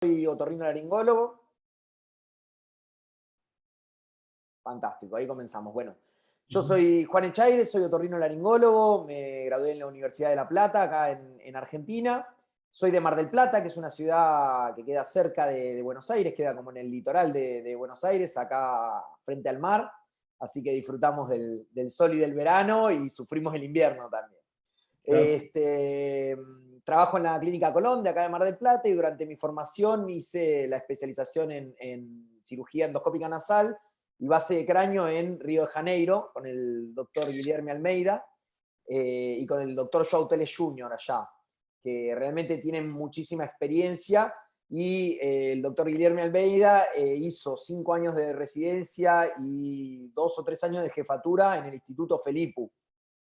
soy otorrinolaringólogo. Fantástico, ahí comenzamos. Bueno, yo soy Juan Echaide, soy otorrinolaringólogo, me gradué en la Universidad de La Plata, acá en Argentina. Soy de Mar del Plata, que es una ciudad que queda cerca de Buenos Aires, queda como en el litoral de Buenos Aires, acá frente al mar. Así que disfrutamos del sol y del verano y sufrimos el invierno también. Claro. Trabajo en la Clínica Colón de acá de Mar del Plata y durante mi formación me hice la especialización en cirugía endoscópica nasal y base de cráneo en Río de Janeiro con el doctor Guilherme Almeida y con el doctor João Teles Jr. allá, que realmente tienen muchísima experiencia. Y el doctor Guilherme Almeida hizo 5 años de residencia y 2 o 3 años de jefatura en el Instituto Felipu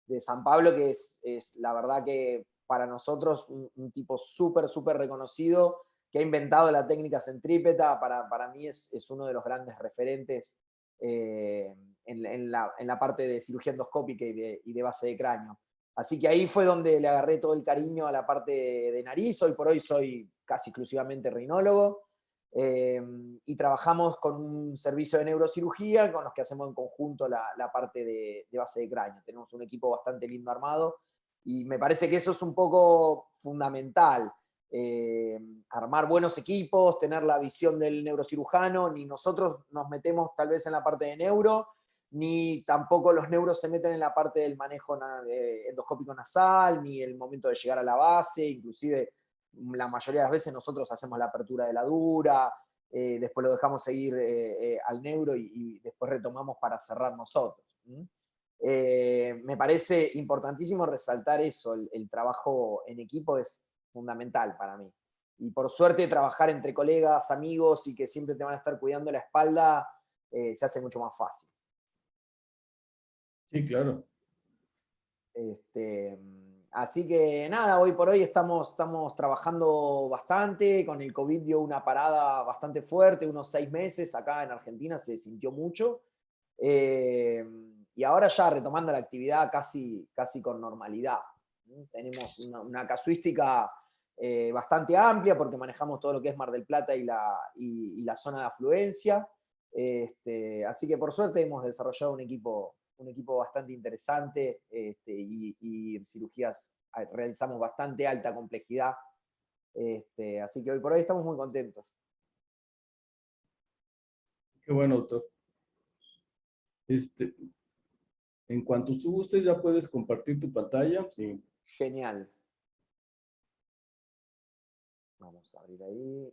de San Pablo, que es la verdad que para nosotros un tipo súper, súper reconocido, que ha inventado la técnica centrípeta. Para mí es uno de los grandes referentes en la parte de cirugía endoscópica y de base de cráneo. Así que ahí fue donde le agarré todo el cariño a la parte de nariz. Hoy por hoy soy casi exclusivamente rinólogo. Y trabajamos con un servicio de neurocirugía con los que hacemos en conjunto la parte de base de cráneo. Tenemos un equipo bastante lindo armado y me parece que eso es un poco fundamental. Armar buenos equipos, tener la visión del neurocirujano. Ni nosotros nos metemos tal vez en la parte de neuro, ni tampoco los neuros se meten en la parte del manejo endoscópico nasal, ni el momento de llegar a la base. Inclusive la mayoría de las veces nosotros hacemos la apertura de la dura, después lo dejamos seguir al neuro y después retomamos para cerrar nosotros. Me parece importantísimo resaltar eso, el trabajo en equipo es fundamental para mí. Y por suerte trabajar entre colegas, amigos y que siempre te van a estar cuidando la espalda, se hace mucho más fácil. Sí, claro. Así que nada, hoy por hoy estamos trabajando bastante. Con el COVID dio una parada bastante fuerte, unos 6 meses. Acá en Argentina se sintió mucho. Y ahora ya retomando la actividad casi con normalidad. Tenemos una casuística bastante amplia porque manejamos todo lo que es Mar del Plata y la zona de afluencia. Así que por suerte hemos desarrollado un equipo bastante interesante y cirugías realizamos bastante alta complejidad. Así que hoy por hoy estamos muy contentos. Qué bueno, doctor. Este, en cuanto tú gustes, ya puedes compartir tu pantalla. Sí. Genial. Vamos a abrir ahí.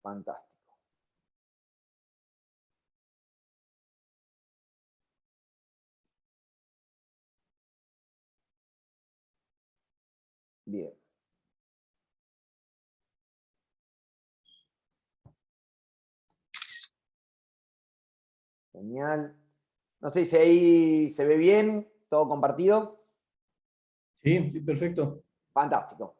Fantástico. Bien. Genial. No sé si ahí se ve bien, todo compartido. Sí, sí, perfecto. Fantástico.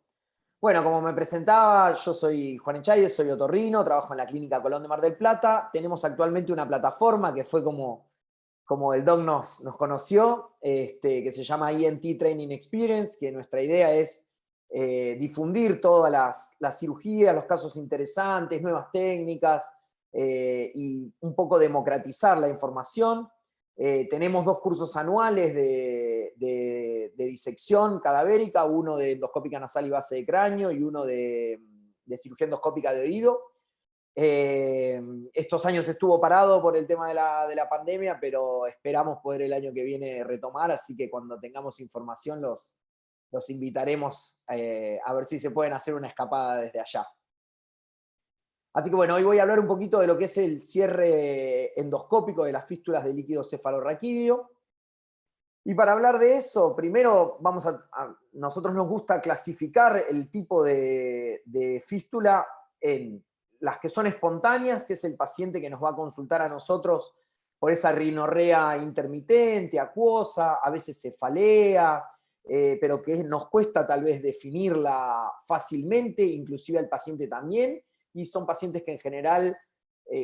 Bueno, como me presentaba, yo soy Juan Echaide, soy otorrino, trabajo en la Clínica Colón de Mar del Plata. Tenemos actualmente una plataforma que fue como el doc nos conoció, que se llama ENT Training Experience, que nuestra idea es difundir todas las cirugías, los casos interesantes, nuevas técnicas y un poco democratizar la información. Tenemos 2 cursos anuales de disección cadavérica, uno de endoscópica nasal y base de cráneo y uno de cirugía endoscópica de oído. Estos años estuvo parado por el tema de la pandemia, pero esperamos poder el año que viene retomar, así que cuando tengamos información los invitaremos a ver si se pueden hacer una escapada desde allá. Así que bueno, hoy voy a hablar un poquito de lo que es el cierre endoscópico de las fístulas del líquido cefalorraquídeo. Y para hablar de eso, primero nosotros nos gusta clasificar el tipo de fístula en las que son espontáneas, que es el paciente que nos va a consultar a nosotros por esa rinorrea intermitente, acuosa, a veces cefalea, pero que nos cuesta tal vez definirla fácilmente, inclusive al paciente también, y son pacientes que en general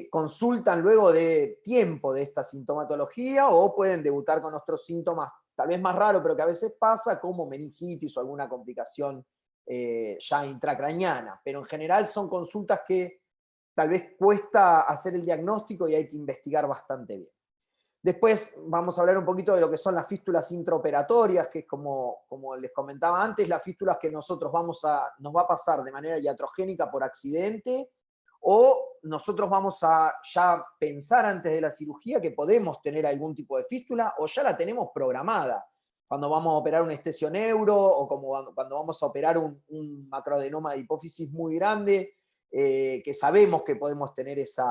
consultan luego de tiempo de esta sintomatología o pueden debutar con otros síntomas tal vez más raro, pero que a veces pasa, como meningitis o alguna complicación ya intracraneana. Pero en general son consultas que tal vez cuesta hacer el diagnóstico y hay que investigar bastante bien. Después vamos a hablar un poquito de lo que son las fístulas intraoperatorias, que es como les comentaba antes, las fístulas que nos va a pasar de manera iatrogénica por accidente, o nosotros vamos a ya pensar antes de la cirugía que podemos tener algún tipo de fístula, o ya la tenemos programada. Cuando vamos a operar un estesioneuro, o cuando vamos a operar un macroadenoma de hipófisis muy grande, que sabemos que podemos tener ese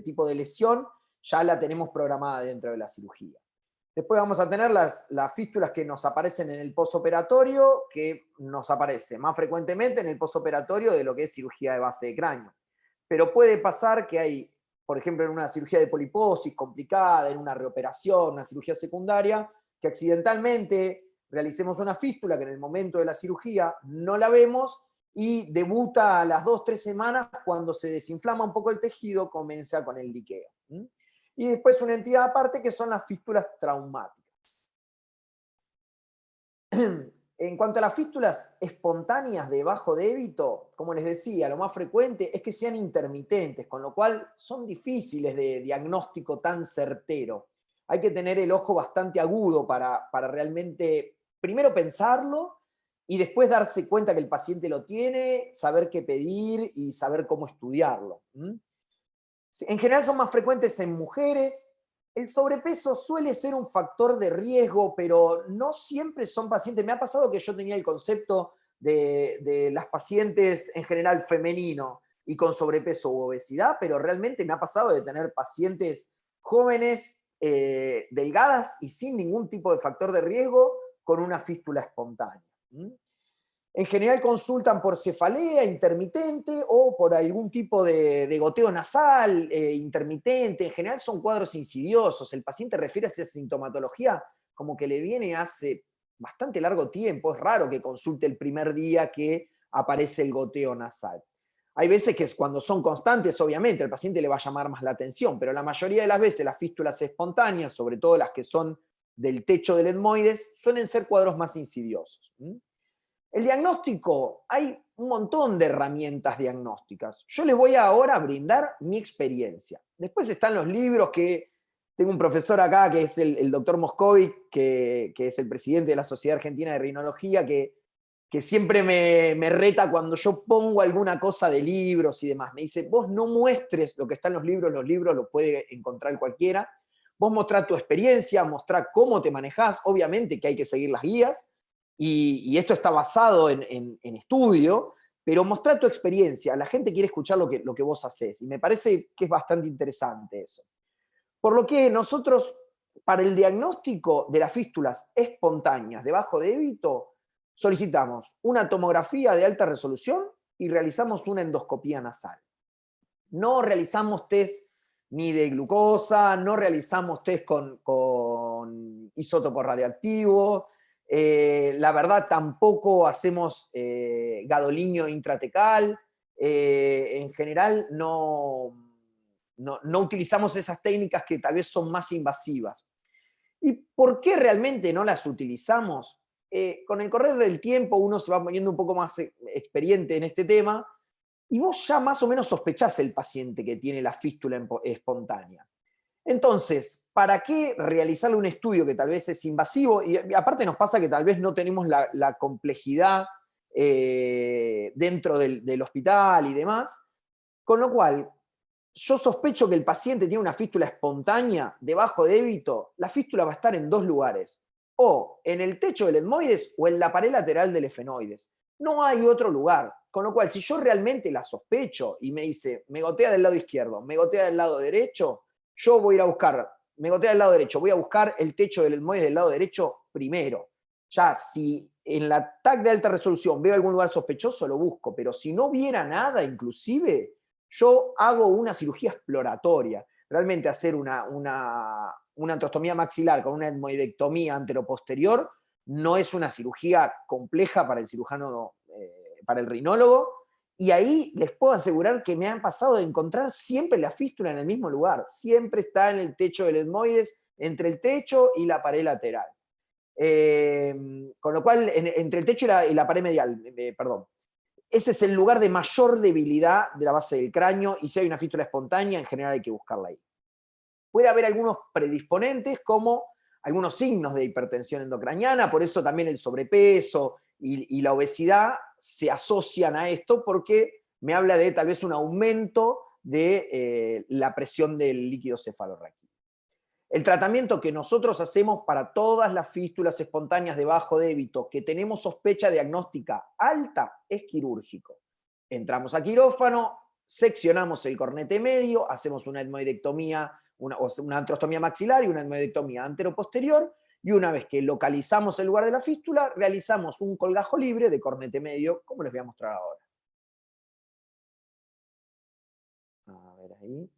tipo de lesión, ya la tenemos programada dentro de la cirugía. Después vamos a tener las fístulas que nos aparecen en el postoperatorio, que nos aparece más frecuentemente en el postoperatorio de lo que es cirugía de base de cráneo. Pero puede pasar que hay, por ejemplo, en una cirugía de poliposis complicada, en una reoperación, una cirugía secundaria, que accidentalmente realicemos una fístula que en el momento de la cirugía no la vemos y debuta a las 2-3 semanas cuando se desinflama un poco el tejido, comienza con el liqueo. Y después una entidad aparte que son las fístulas traumáticas. En cuanto a las fístulas espontáneas de bajo débito, como les decía, lo más frecuente es que sean intermitentes, con lo cual son difíciles de diagnóstico tan certero. Hay que tener el ojo bastante agudo para realmente, primero pensarlo y después darse cuenta que el paciente lo tiene, saber qué pedir y saber cómo estudiarlo. En general son más frecuentes en mujeres. El sobrepeso suele ser un factor de riesgo, pero no siempre son pacientes. Me ha pasado que yo tenía el concepto de las pacientes en general femenino y con sobrepeso u obesidad, pero realmente me ha pasado de tener pacientes jóvenes, delgadas y sin ningún tipo de factor de riesgo con una fístula espontánea. En general consultan por cefalea intermitente o por algún tipo de goteo nasal intermitente. En general son cuadros insidiosos. El paciente refiere a esa sintomatología como que le viene hace bastante largo tiempo. Es raro que consulte el primer día que aparece el goteo nasal. Hay veces que cuando son constantes, obviamente, al paciente le va a llamar más la atención, pero la mayoría de las veces las fístulas espontáneas, sobre todo las que son del techo del etmoides, suelen ser cuadros más insidiosos. El diagnóstico, hay un montón de herramientas diagnósticas. Yo les voy ahora a brindar mi experiencia. Después están los libros que tengo un profesor acá, que es el doctor Moscovic, que es el presidente de la Sociedad Argentina de Rinología, que siempre me reta cuando yo pongo alguna cosa de libros y demás. Me dice, vos no muestres lo que está en los libros lo puede encontrar cualquiera. Vos mostrá tu experiencia, mostrá cómo te manejás. Obviamente que hay que seguir las guías, y esto está basado en estudio, pero mostrá tu experiencia. La gente quiere escuchar lo que vos hacés, y me parece que es bastante interesante eso. Por lo que nosotros, para el diagnóstico de las fístulas espontáneas de bajo débito, solicitamos una tomografía de alta resolución y realizamos una endoscopía nasal. No realizamos test ni de glucosa, no realizamos test con isótopo radioactivo. La verdad, tampoco hacemos gadolinio intratecal. En general, no utilizamos esas técnicas que tal vez son más invasivas. ¿Y por qué realmente no las utilizamos? Con el correr del tiempo uno se va poniendo un poco más experiente en este tema, y vos ya más o menos sospechás el paciente que tiene la fístula espontánea. Entonces, ¿para qué realizarle un estudio que tal vez es invasivo? Y aparte nos pasa que tal vez no tenemos la complejidad dentro del hospital y demás, con lo cual yo sospecho que el paciente tiene una fístula espontánea de bajo débito. La fístula va a estar en dos lugares, o en el techo del etmoides o en la pared lateral del efenoides. No hay otro lugar. Con lo cual, si yo realmente la sospecho y me dice, me gotea del lado izquierdo, me gotea del lado derecho, yo voy a ir a buscar, me gotea del lado derecho, voy a buscar el techo del etmoides del lado derecho primero. Ya, si en la TAC de alta resolución veo algún lugar sospechoso, lo busco, pero si no viera nada, inclusive, yo hago una cirugía exploratoria. Realmente hacer una antrostomía maxilar con una etmoidectomía anteroposterior no es una cirugía compleja para el cirujano, para el rinólogo, y ahí les puedo asegurar que me han pasado de encontrar siempre la fístula en el mismo lugar. Siempre está en el techo del etmoides, entre el techo y la pared lateral. Con lo cual, entre el techo y la pared medial, perdón. Ese es el lugar de mayor debilidad de la base del cráneo, y si hay una fístula espontánea, en general hay que buscarla ahí. Puede haber algunos predisponentes, como algunos signos de hipertensión endocraniana, por eso también el sobrepeso y la obesidad se asocian a esto, porque me habla de tal vez un aumento de la presión del líquido cefalorraquídeo. El tratamiento que nosotros hacemos para todas las fístulas espontáneas de bajo débito que tenemos sospecha diagnóstica alta es quirúrgico. Entramos a quirófano, seccionamos el cornete medio, hacemos una etmoidectomía, una antrostomía maxilar y una etmoidectomía anteroposterior, y una vez que localizamos el lugar de la fístula, realizamos un colgajo libre de cornete medio, como les voy a mostrar ahora. A ver ahí.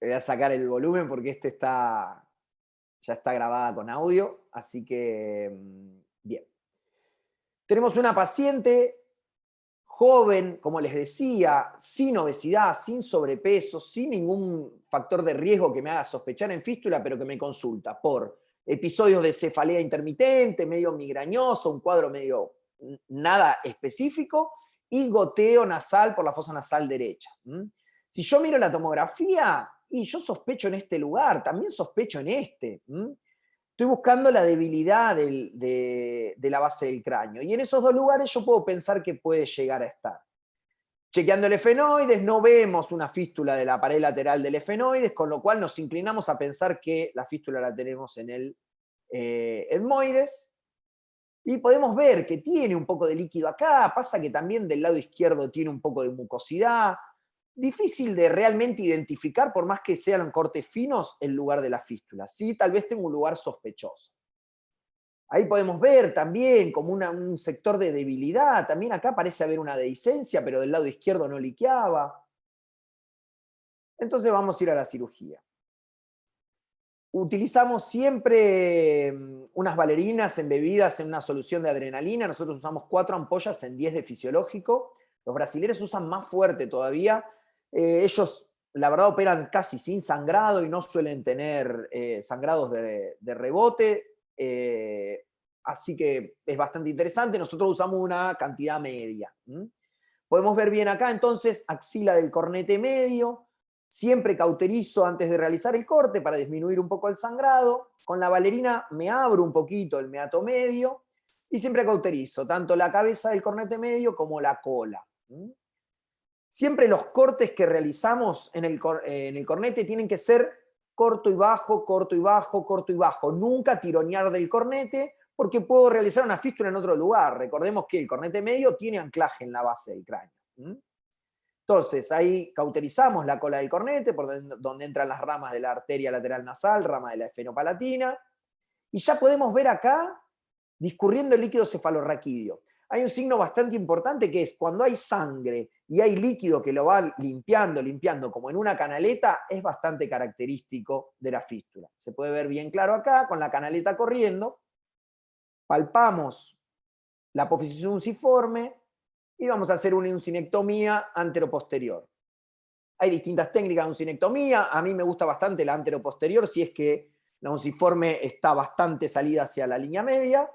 Voy a sacar el volumen porque ya está grabada con audio, así que bien. Tenemos una paciente joven, como les decía, sin obesidad, sin sobrepeso, sin ningún factor de riesgo que me haga sospechar en fístula, pero que me consulta por episodios de cefalea intermitente, medio migrañoso, un cuadro medio nada específico, y goteo nasal por la fosa nasal derecha. Si yo miro la tomografía, y yo sospecho en este lugar, también sospecho en este. Estoy buscando la debilidad de la base del cráneo. Y en esos dos lugares yo puedo pensar que puede llegar a estar. Chequeando el efenoides, no vemos una fístula de la pared lateral del efenoides, con lo cual nos inclinamos a pensar que la fístula la tenemos en el etmoides. Y podemos ver que tiene un poco de líquido acá, pasa que también del lado izquierdo tiene un poco de mucosidad. Difícil de realmente identificar, por más que sean cortes finos, el lugar de la fístula. Sí, tal vez tengo un lugar sospechoso. Ahí podemos ver también como un sector de debilidad. También acá parece haber una dehiscencia, pero del lado izquierdo no liqueaba. Entonces vamos a ir a la cirugía. Utilizamos siempre unas valerinas embebidas en una solución de adrenalina. Nosotros usamos 4 ampollas en 10 de fisiológico. Los brasileños usan más fuerte todavía. Ellos, la verdad, operan casi sin sangrado y no suelen tener sangrados de rebote. Así que es bastante interesante. Nosotros usamos una cantidad media. Podemos ver bien acá, entonces, axila del cornete medio. Siempre cauterizo antes de realizar el corte para disminuir un poco el sangrado. Con la valerina me abro un poquito el meato medio y siempre cauterizo tanto la cabeza del cornete medio como la cola. Siempre los cortes que realizamos en el cornete tienen que ser corto y bajo, corto y bajo, corto y bajo. Nunca tironear del cornete, porque puedo realizar una fístula en otro lugar. Recordemos que el cornete medio tiene anclaje en la base del cráneo. Entonces, ahí cauterizamos la cola del cornete, por donde entran las ramas de la arteria lateral nasal, rama de la esfenopalatina, y ya podemos ver acá discurriendo el líquido cefalorraquídeo. Hay un signo bastante importante que es cuando hay sangre y hay líquido que lo va limpiando como en una canaleta, es bastante característico de la fístula. Se puede ver bien claro acá, con la canaleta corriendo. Palpamos la apófisis unciforme y vamos a hacer una uncinectomía anteroposterior. Hay distintas técnicas de uncinectomía. A mí me gusta bastante la anteroposterior si es que la unciforme está bastante salida hacia la línea media.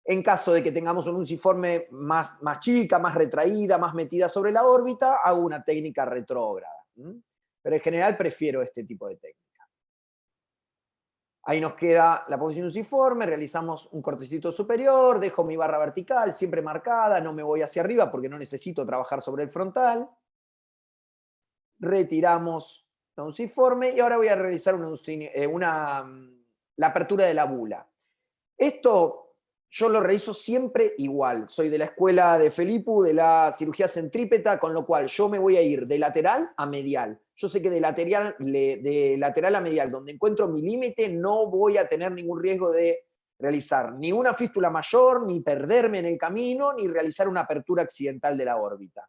En caso de que tengamos un unciforme más chica, más retraída, más metida sobre la órbita, hago una técnica retrógrada. Pero en general prefiero este tipo de técnica. Ahí nos queda la posición unciforme, realizamos un cortecito superior, dejo mi barra vertical siempre marcada, no me voy hacia arriba porque no necesito trabajar sobre el frontal. Retiramos la unciforme y ahora voy a realizar la apertura de la bula. Esto yo lo realizo siempre igual. Soy de la escuela de Felipu, de la cirugía centrípeta, con lo cual yo me voy a ir de lateral a medial. Yo sé que de lateral a medial, donde encuentro mi límite, no voy a tener ningún riesgo de realizar ni una fístula mayor, ni perderme en el camino, ni realizar una apertura accidental de la órbita.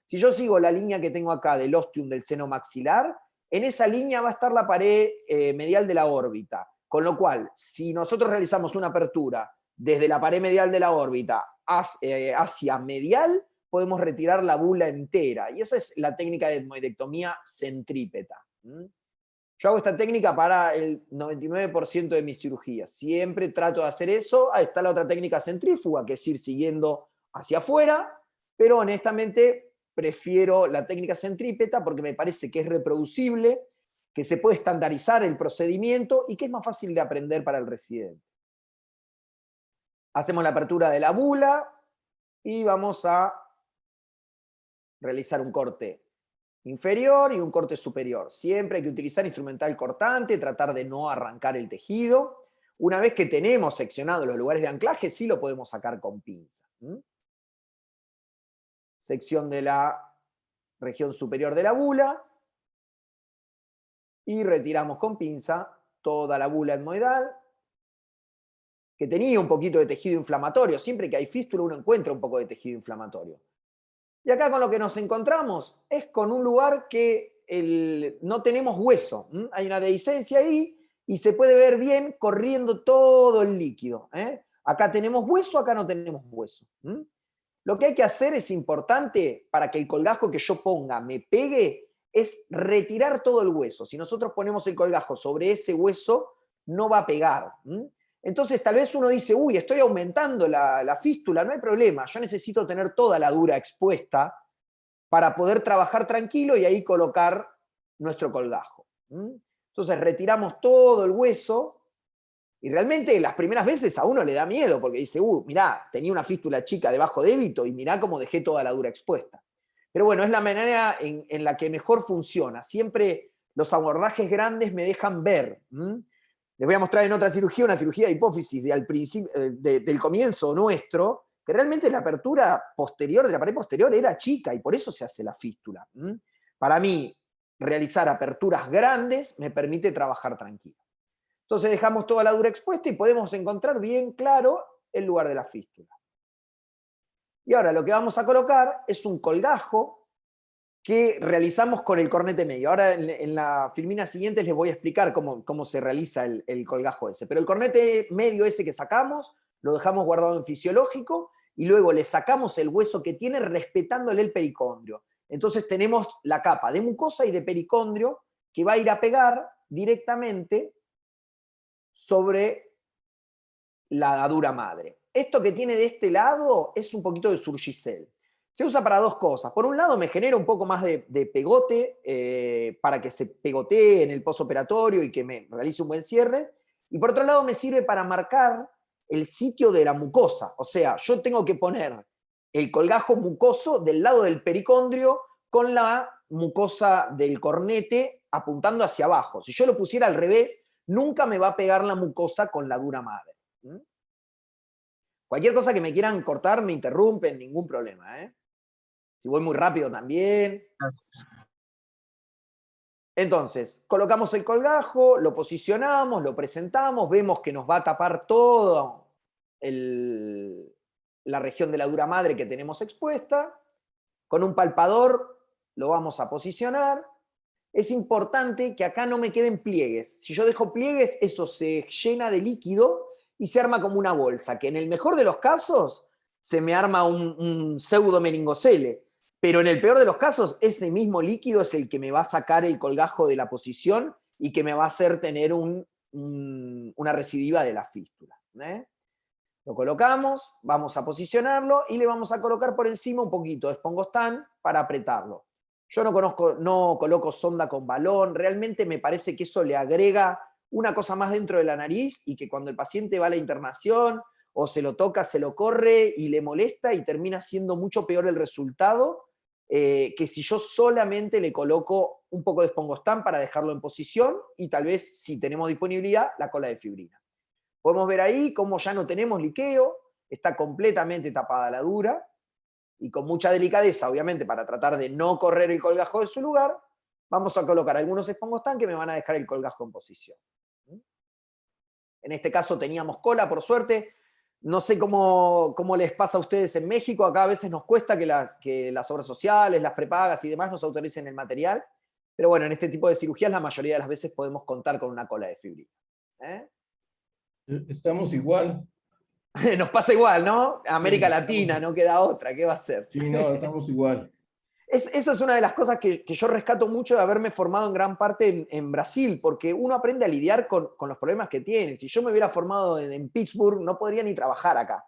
Si yo sigo la línea que tengo acá del ostium del seno maxilar, en esa línea va a estar la pared medial de la órbita. Con lo cual, si nosotros realizamos una apertura desde la pared medial de la órbita hacia medial, podemos retirar la bula entera. Y esa es la técnica de etmoidectomía centrípeta. Yo hago esta técnica para el 99% de mis cirugías. Siempre trato de hacer eso. Ahí está la otra técnica centrífuga, que es ir siguiendo hacia afuera, pero honestamente prefiero la técnica centrípeta porque me parece que es reproducible, que se puede estandarizar el procedimiento y que es más fácil de aprender para el residente. Hacemos la apertura de la bula y vamos a realizar un corte inferior y un corte superior. Siempre hay que utilizar instrumental cortante, tratar de no arrancar el tejido. Una vez que tenemos seccionados los lugares de anclaje, sí lo podemos sacar con pinza. Sección de la región superior de la bula y retiramos con pinza toda la bula etmoidal, que tenía un poquito de tejido inflamatorio. Siempre que hay fístula uno encuentra un poco de tejido inflamatorio. Y acá con lo que nos encontramos es con un lugar que no tenemos hueso. Hay una dehiscencia ahí y se puede ver bien corriendo todo el líquido. Acá tenemos hueso, acá no tenemos hueso. Lo que hay que hacer es importante para que el colgajo que yo ponga me pegue, es retirar todo el hueso. Si nosotros ponemos el colgajo sobre ese hueso, no va a pegar. Entonces tal vez uno dice, uy, estoy aumentando la fístula, no hay problema, yo necesito tener toda la dura expuesta para poder trabajar tranquilo y ahí colocar nuestro colgajo. Entonces retiramos todo el hueso y realmente las primeras veces a uno le da miedo porque dice, mirá, tenía una fístula chica debajo de débito y mirá cómo dejé toda la dura expuesta. Pero bueno, es la manera en la que mejor funciona. Siempre los abordajes grandes me dejan ver. Les voy a mostrar en otra cirugía, una cirugía de hipófisis del comienzo nuestro, que realmente la apertura posterior de la pared posterior era chica y por eso se hace la fístula. Para mí, realizar aperturas grandes me permite trabajar tranquilo. Entonces dejamos toda la dura expuesta y podemos encontrar bien claro el lugar de la fístula. Y ahora lo que vamos a colocar es un colgajo que realizamos con el cornete medio. Ahora en la filmina siguiente les voy a explicar cómo se realiza el colgajo ese. Pero el cornete medio ese que sacamos, lo dejamos guardado en fisiológico y luego le sacamos el hueso que tiene respetándole el pericondrio. Entonces tenemos la capa de mucosa y de pericondrio que va a ir a pegar directamente sobre la dura madre. Esto que tiene de este lado es un poquito de Surgicel. Se usa para dos cosas. Por un lado me genera un poco más de pegote para que se pegotee en el postoperatorio y que me realice un buen cierre. Y por otro lado me sirve para marcar el sitio de la mucosa. O sea, yo tengo que poner el colgajo mucoso del lado del pericondrio con la mucosa del cornete apuntando hacia abajo. Si yo lo pusiera al revés, nunca me va a pegar la mucosa con la dura madre. Cualquier cosa que me quieran cortar me interrumpen, ningún problema. Si voy muy rápido también. Entonces, colocamos el colgajo, lo posicionamos, lo presentamos, vemos que nos va a tapar toda la región de la dura madre que tenemos expuesta. Con un palpador lo vamos a posicionar. Es importante que acá no me queden pliegues. Si yo dejo pliegues, eso se llena de líquido y se arma como una bolsa, que en el mejor de los casos se me arma un pseudo meningocele, pero en el peor de los casos ese mismo líquido es el que me va a sacar el colgajo de la posición y que me va a hacer tener una recidiva de la fístula. Lo colocamos, vamos a posicionarlo y le vamos a colocar por encima un poquito de espongostán para apretarlo. Yo no coloco sonda con balón, realmente me parece que eso le agrega una cosa más dentro de la nariz y que cuando el paciente va a la internación o se lo toca, se lo corre y le molesta y termina siendo mucho peor el resultado que si yo solamente le coloco un poco de espongostán para dejarlo en posición y tal vez, si tenemos disponibilidad, la cola de fibrina. Podemos ver ahí cómo ya no tenemos liqueo, está completamente tapada la dura, y con mucha delicadeza, obviamente, para tratar de no correr el colgajo de su lugar, vamos a colocar algunos espongostán que me van a dejar el colgajo en posición. En este caso teníamos cola, por suerte. No sé cómo les pasa a ustedes en México, acá a veces nos cuesta que las obras sociales, las prepagas y demás nos autoricen el material, pero bueno, en este tipo de cirugías la mayoría de las veces podemos contar con una cola de fibrina. Estamos igual. Nos pasa igual, ¿no? Sí, América Latina, no queda otra, ¿qué va a ser? sí, no, estamos igual. Eso es una de las cosas que yo rescato mucho de haberme formado en gran parte en Brasil, porque uno aprende a lidiar con los problemas que tiene. Si yo me hubiera formado en Pittsburgh, no podría ni trabajar acá.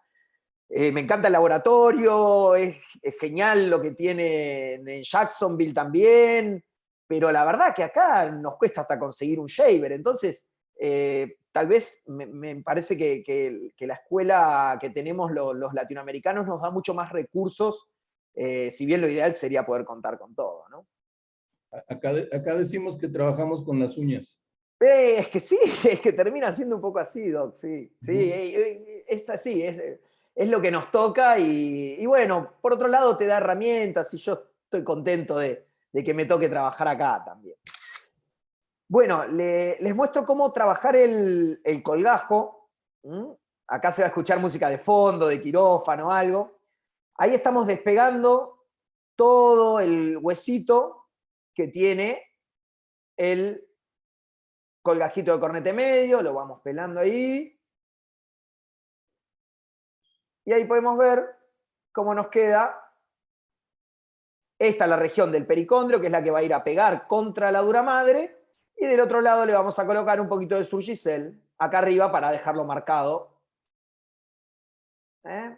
Me encanta el laboratorio, es genial lo que tiene en Jacksonville también, pero la verdad que acá nos cuesta hasta conseguir un shaver. Entonces, tal vez me parece que la escuela que tenemos los latinoamericanos nos da mucho más recursos, si bien lo ideal sería poder contar con todo, ¿no? Acá decimos que trabajamos con las uñas. Es que sí, es que termina siendo un poco así, Doc, sí. Sí, Ujú. es así, es lo que nos toca y bueno, por otro lado te da herramientas y yo estoy contento de que me toque trabajar acá también. Bueno, les muestro cómo trabajar el colgajo. ¿Mm? Acá se va a escuchar música de fondo, de quirófano, algo. Ahí estamos despegando todo el huesito que tiene el colgajito de cornete medio, lo vamos pelando ahí. Y ahí podemos ver cómo nos queda. Esta es la región del pericondrio, que es la que va a ir a pegar contra la dura madre. Y del otro lado le vamos a colocar un poquito de Surgicel acá arriba para dejarlo marcado. ¿Eh?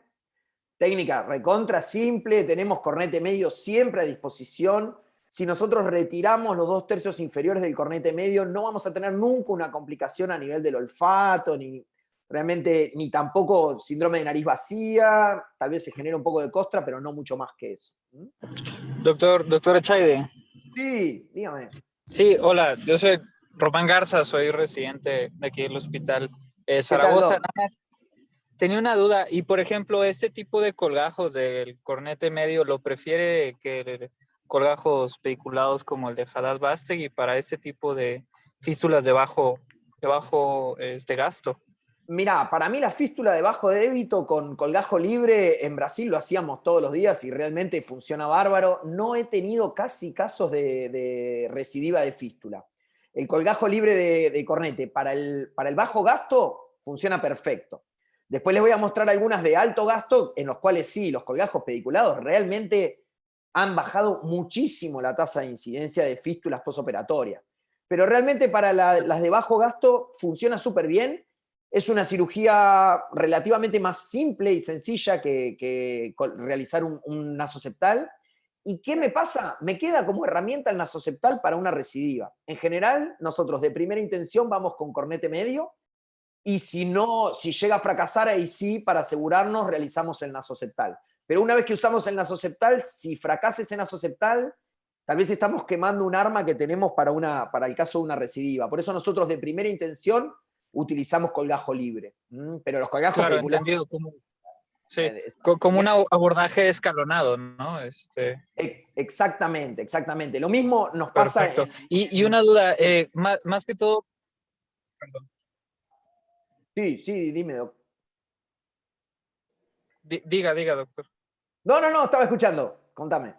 Técnica recontra simple, tenemos cornete medio siempre a disposición. Si nosotros retiramos los 2/3 inferiores del cornete medio, no vamos a tener nunca una complicación a nivel del olfato, ni realmente, ni tampoco síndrome de nariz vacía. Tal vez se genere un poco de costra, pero no mucho más que eso. ¿Mm? Doctor Echaide. Sí, dígame. Sí, hola, yo soy Román Garza, soy residente de aquí del hospital ¿Qué tal, Zaragoza. Doc? Nada más tenía una duda, y por ejemplo, este tipo de colgajos del cornete medio, ¿lo prefiere que colgajos vehiculados como el de Haddad Bastegui para este tipo de fístulas de bajo gasto? Mirá, para mí la fístula de bajo débito con colgajo libre en Brasil lo hacíamos todos los días y realmente funciona bárbaro. No he tenido casi casos de recidiva de fístula. El colgajo libre de cornete para el bajo gasto funciona perfecto. Después les voy a mostrar algunas de alto gasto en los cuales sí, los colgajos pediculados realmente han bajado muchísimo la tasa de incidencia de fístulas posoperatorias. Pero realmente para las de bajo gasto funciona súper bien. Es una cirugía relativamente más simple y sencilla que realizar un nasoceptal. ¿Y qué me pasa? Me queda como herramienta el nasoceptal para una recidiva. En general, nosotros de primera intención vamos con cornete medio y si no, si llega a fracasar, ahí sí, para asegurarnos, realizamos el nasoceptal. Pero una vez que usamos el nasoceptal, si fracasa ese nasoceptal, tal vez estamos quemando un arma que tenemos para el caso de una recidiva. Por eso nosotros de primera intención utilizamos colgajo libre. Pero los colgajos Claro, pediculares... entendido, sí, como un abordaje escalonado, ¿no? Exactamente, exactamente. Lo mismo nos pasa Perfecto. Y una duda, más que todo, perdón. Sí, sí, dime, doc. Diga, doctor. No, estaba escuchando. Contame.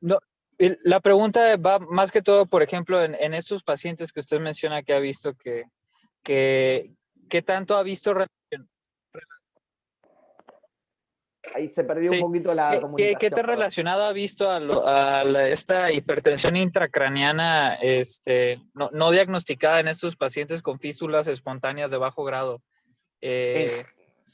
No, la pregunta va más que todo, por ejemplo, en estos pacientes que usted menciona que ha visto que ¿qué tanto ha visto Ahí se perdió un sí, poquito la qué comunicación, tan perdón. relacionado ha visto esta hipertensión intracraniana no diagnosticada en estos pacientes con fístulas espontáneas de bajo grado? En, Eh,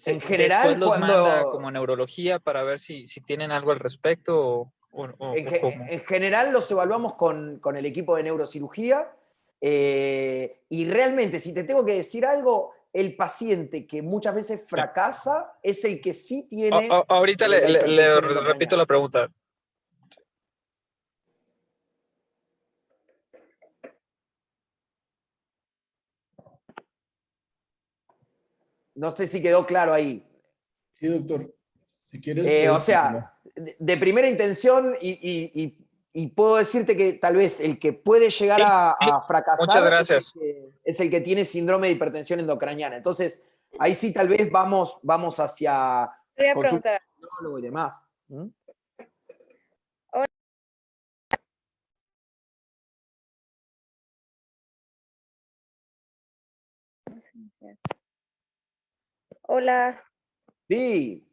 en Después general, los manda como a neurología para ver si tienen algo al respecto o cómo. en general los evaluamos con el equipo de neurocirugía y realmente, si te tengo que decir algo, el paciente que muchas veces Sí. fracasa es el que sí tiene Ahorita la le hipertensión repito endocraniana. la pregunta. No sé si quedó claro ahí. Sí, doctor. Si quieres, O puedes continuar. sea, de primera intención, y puedo decirte que tal vez el que puede llegar Sí, a muchas fracasar gracias. es el que tiene síndrome de hipertensión endocraniana. Entonces, ahí sí tal vez vamos hacia Voy a consulta preguntar. de neurólogo y demás. ¿Mm? Hola, Sí,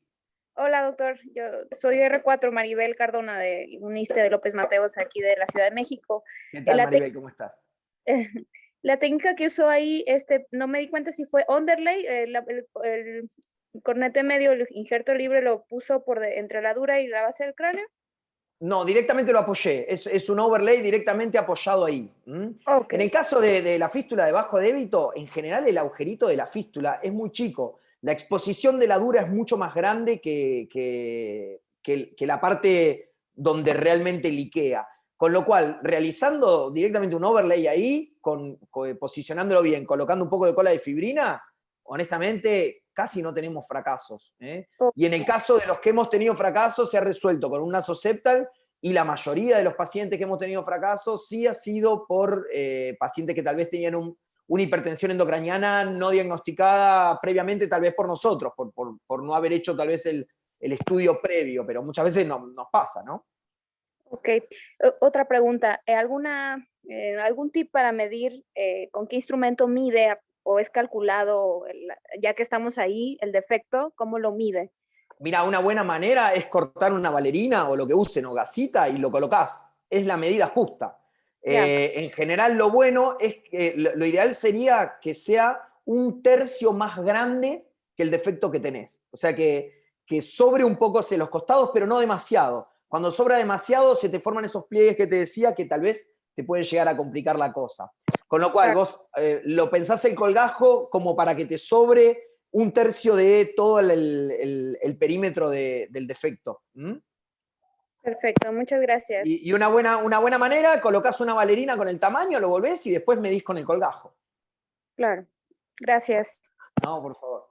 hola doctor, yo soy R4 Maribel Cardona de UNISTE de López Mateos, aquí de la Ciudad de México. ¿qué tal, La, Maribel? ¿Cómo estás? la técnica que usó ahí, no me di cuenta si fue underlay, el cornete medio, el injerto libre lo puso entre la dura y la base del cráneo. No, directamente lo apoyé. Es un overlay directamente apoyado ahí. Ok, En el caso de la fístula de bajo débito, en general el agujerito de la fístula es muy chico. La exposición de la dura es mucho más grande que la parte donde realmente liquea. Con lo cual, realizando directamente un overlay ahí, posicionándolo bien, colocando un poco de cola de fibrina, honestamente casi no tenemos fracasos. Y en el caso de los que hemos tenido fracasos, se ha resuelto con un nasoseptal, y la mayoría de los pacientes que hemos tenido fracasos sí ha sido por pacientes que tal vez tenían una hipertensión endocraniana no diagnosticada previamente, tal vez por nosotros, por no haber hecho tal vez el estudio previo, pero muchas veces nos pasa, ¿no? ok. Otra pregunta, ¿algún tip para medir con qué instrumento mide o es calculado, ya que estamos ahí, el defecto, cómo lo mide? Mira, una buena manera es cortar una valerina o lo que usen o gasita y lo colocás. Es la medida justa. Ya, En general, lo bueno es que lo ideal sería que sea un tercio más grande que el defecto que tenés. O sea, que sobre un poco hacia los costados, pero no demasiado. Cuando sobra demasiado, se te forman esos pliegues que te decía que tal vez te pueden llegar a complicar la cosa. Con lo cual, claro. vos lo pensás el colgajo como para que te sobre un tercio de todo el perímetro del defecto. Perfecto, muchas gracias. Y una buena manera, colocás una valerina con el tamaño, lo volvés y después medís con el colgajo. Claro, gracias. No, por favor.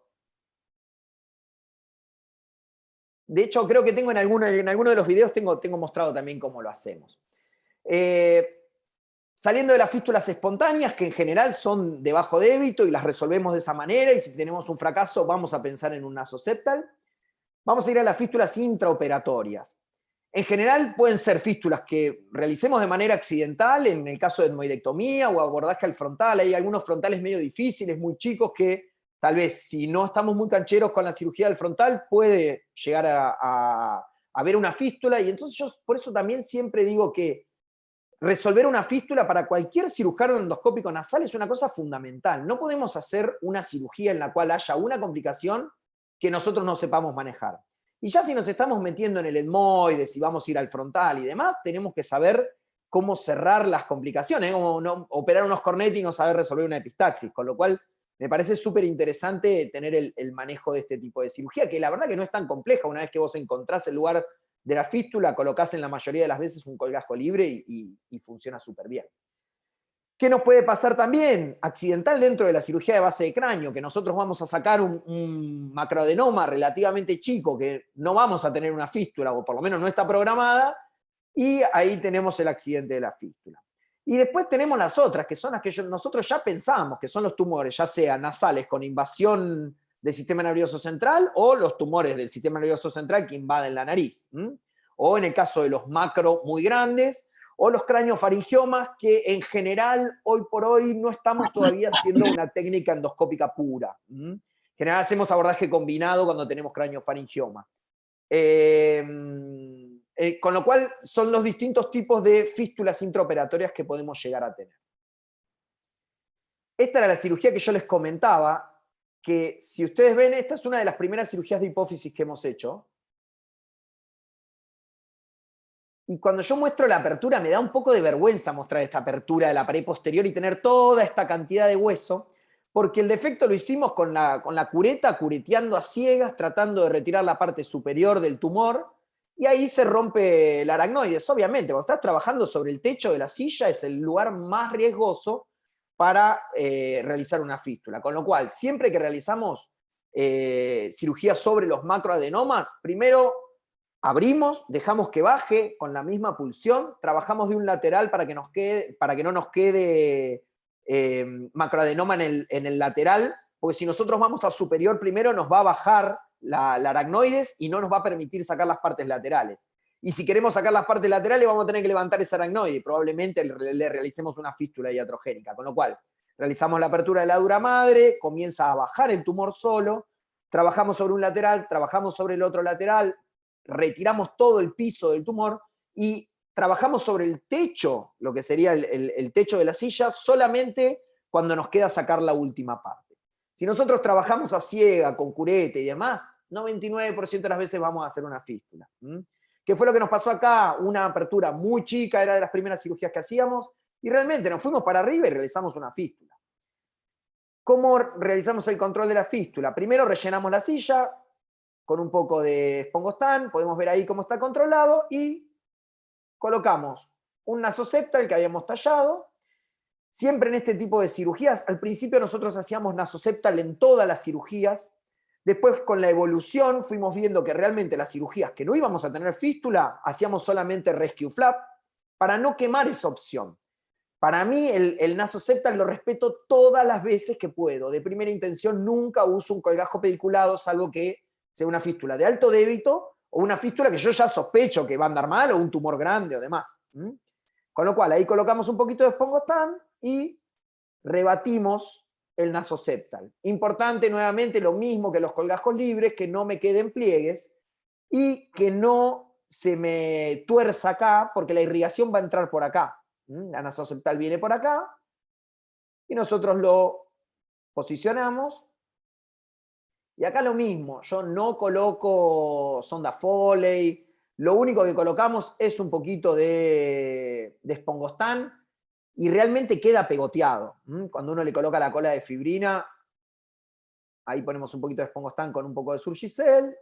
De hecho, creo que tengo en alguno de los videos tengo mostrado también cómo lo hacemos. Saliendo de las fístulas espontáneas, que en general son de bajo débito y las resolvemos de esa manera, y si tenemos un fracaso vamos a pensar en un nasoseptal, vamos a ir a las fístulas intraoperatorias. En general pueden ser fístulas que realicemos de manera accidental, en el caso de etmoidectomía o abordaje al frontal. Hay algunos frontales medio difíciles, muy chicos, que tal vez si no estamos muy cancheros con la cirugía del frontal puede llegar a haber una fístula. Y entonces yo por eso también siempre digo que resolver una fístula para cualquier cirujano endoscópico nasal es una cosa fundamental. No podemos hacer una cirugía en la cual haya una complicación que nosotros no sepamos manejar. Y ya si nos estamos metiendo en el etmoide, si vamos a ir al frontal y demás, tenemos que saber cómo cerrar las complicaciones, como no operar unos cornetes y no saber resolver una epistaxis, con lo cual me parece súper interesante tener el manejo de este tipo de cirugía, que la verdad que no es tan compleja. Una vez que vos encontrás el lugar de la fístula, colocás en la mayoría de las veces un colgajo libre y funciona súper bien. ¿Qué nos puede pasar también? Accidental dentro de la cirugía de base de cráneo, que nosotros vamos a sacar un macroadenoma relativamente chico, que no vamos a tener una fístula, o por lo menos no está programada, y ahí tenemos el accidente de la fístula. Y después tenemos las otras, que son las que nosotros ya pensamos, que son los tumores, ya sean nasales con invasión del sistema nervioso central, o los tumores del sistema nervioso central que invaden la nariz. O en el caso de los macro muy grandes, o los craneofaringiomas, que en general, hoy por hoy, no estamos todavía haciendo una técnica endoscópica pura. En general hacemos abordaje combinado cuando tenemos craneofaringioma. Con lo cual, son los distintos tipos de fístulas intraoperatorias que podemos llegar a tener. Esta era la cirugía que yo les comentaba, que si ustedes ven, esta es una de las primeras cirugías de hipófisis que hemos hecho. Y cuando yo muestro la apertura, me da un poco de vergüenza mostrar esta apertura de la pared posterior y tener toda esta cantidad de hueso, porque el defecto lo hicimos con la cureta, cureteando a ciegas, tratando de retirar la parte superior del tumor, y ahí se rompe el aracnoides. Obviamente, cuando estás trabajando sobre el techo de la silla, es el lugar más riesgoso para realizar una fístula. Con lo cual, siempre que realizamos cirugía sobre los macroadenomas, primero abrimos, dejamos que baje con la misma pulsión, trabajamos de un lateral para que no nos quede macroadenoma en el lateral, porque si nosotros vamos a superior primero nos va a bajar la aracnoides y no nos va a permitir sacar las partes laterales. Y si queremos sacar las partes laterales vamos a tener que levantar ese aracnoide y probablemente le realicemos una fístula iatrogénica, con lo cual realizamos la apertura de la dura madre, comienza a bajar el tumor solo, trabajamos sobre un lateral, trabajamos sobre el otro lateral, retiramos todo el piso del tumor y trabajamos sobre el techo, lo que sería el techo de la silla, solamente cuando nos queda sacar la última parte. Si nosotros trabajamos a ciega, con curete y demás, 99% de las veces vamos a hacer una fístula. ¿Qué fue lo que nos pasó acá? Una apertura muy chica, era de las primeras cirugías que hacíamos, y realmente nos fuimos para arriba y realizamos una fístula. ¿Cómo realizamos el control de la fístula? Primero rellenamos la silla con un poco de Spongostan, podemos ver ahí cómo está controlado, y colocamos un nasoseptal que habíamos tallado. Siempre en este tipo de cirugías, al principio nosotros hacíamos nasoseptal en todas las cirugías, después con la evolución fuimos viendo que realmente las cirugías que no íbamos a tener fístula, hacíamos solamente rescue flap, para no quemar esa opción. Para mí el nasoseptal lo respeto todas las veces que puedo. De primera intención nunca uso un colgajo pediculado, salvo que sea una fístula de alto débito o una fístula que yo ya sospecho que va a andar mal o un tumor grande o demás. Con lo cual ahí colocamos un poquito de Spongostan y rebatimos el nasoseptal. Importante nuevamente lo mismo que los colgajos libres, que no me queden pliegues y que no se me tuerza acá, porque la irrigación va a entrar por acá. La nasoseptal viene por acá y nosotros lo posicionamos. Y acá lo mismo, yo no coloco sonda Foley, lo único que colocamos es un poquito de Spongostan y realmente queda pegoteado. Cuando uno le coloca la cola de fibrina, ahí ponemos un poquito de Spongostan con un poco de Surgicel.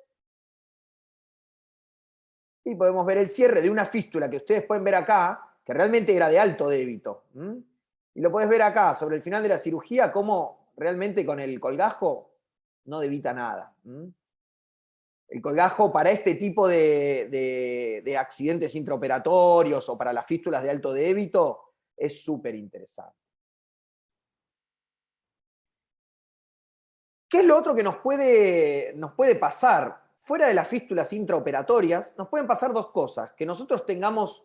Y podemos ver el cierre de una fístula que ustedes pueden ver acá, que realmente era de alto débito. Y lo podés ver acá, sobre el final de la cirugía, cómo realmente con el colgajo no debita nada. El colgajo para este tipo de accidentes intraoperatorios o para las fístulas de alto débito es súper interesante. ¿Qué es lo otro que nos puede pasar? Fuera de las fístulas intraoperatorias, nos pueden pasar dos cosas. Que nosotros tengamos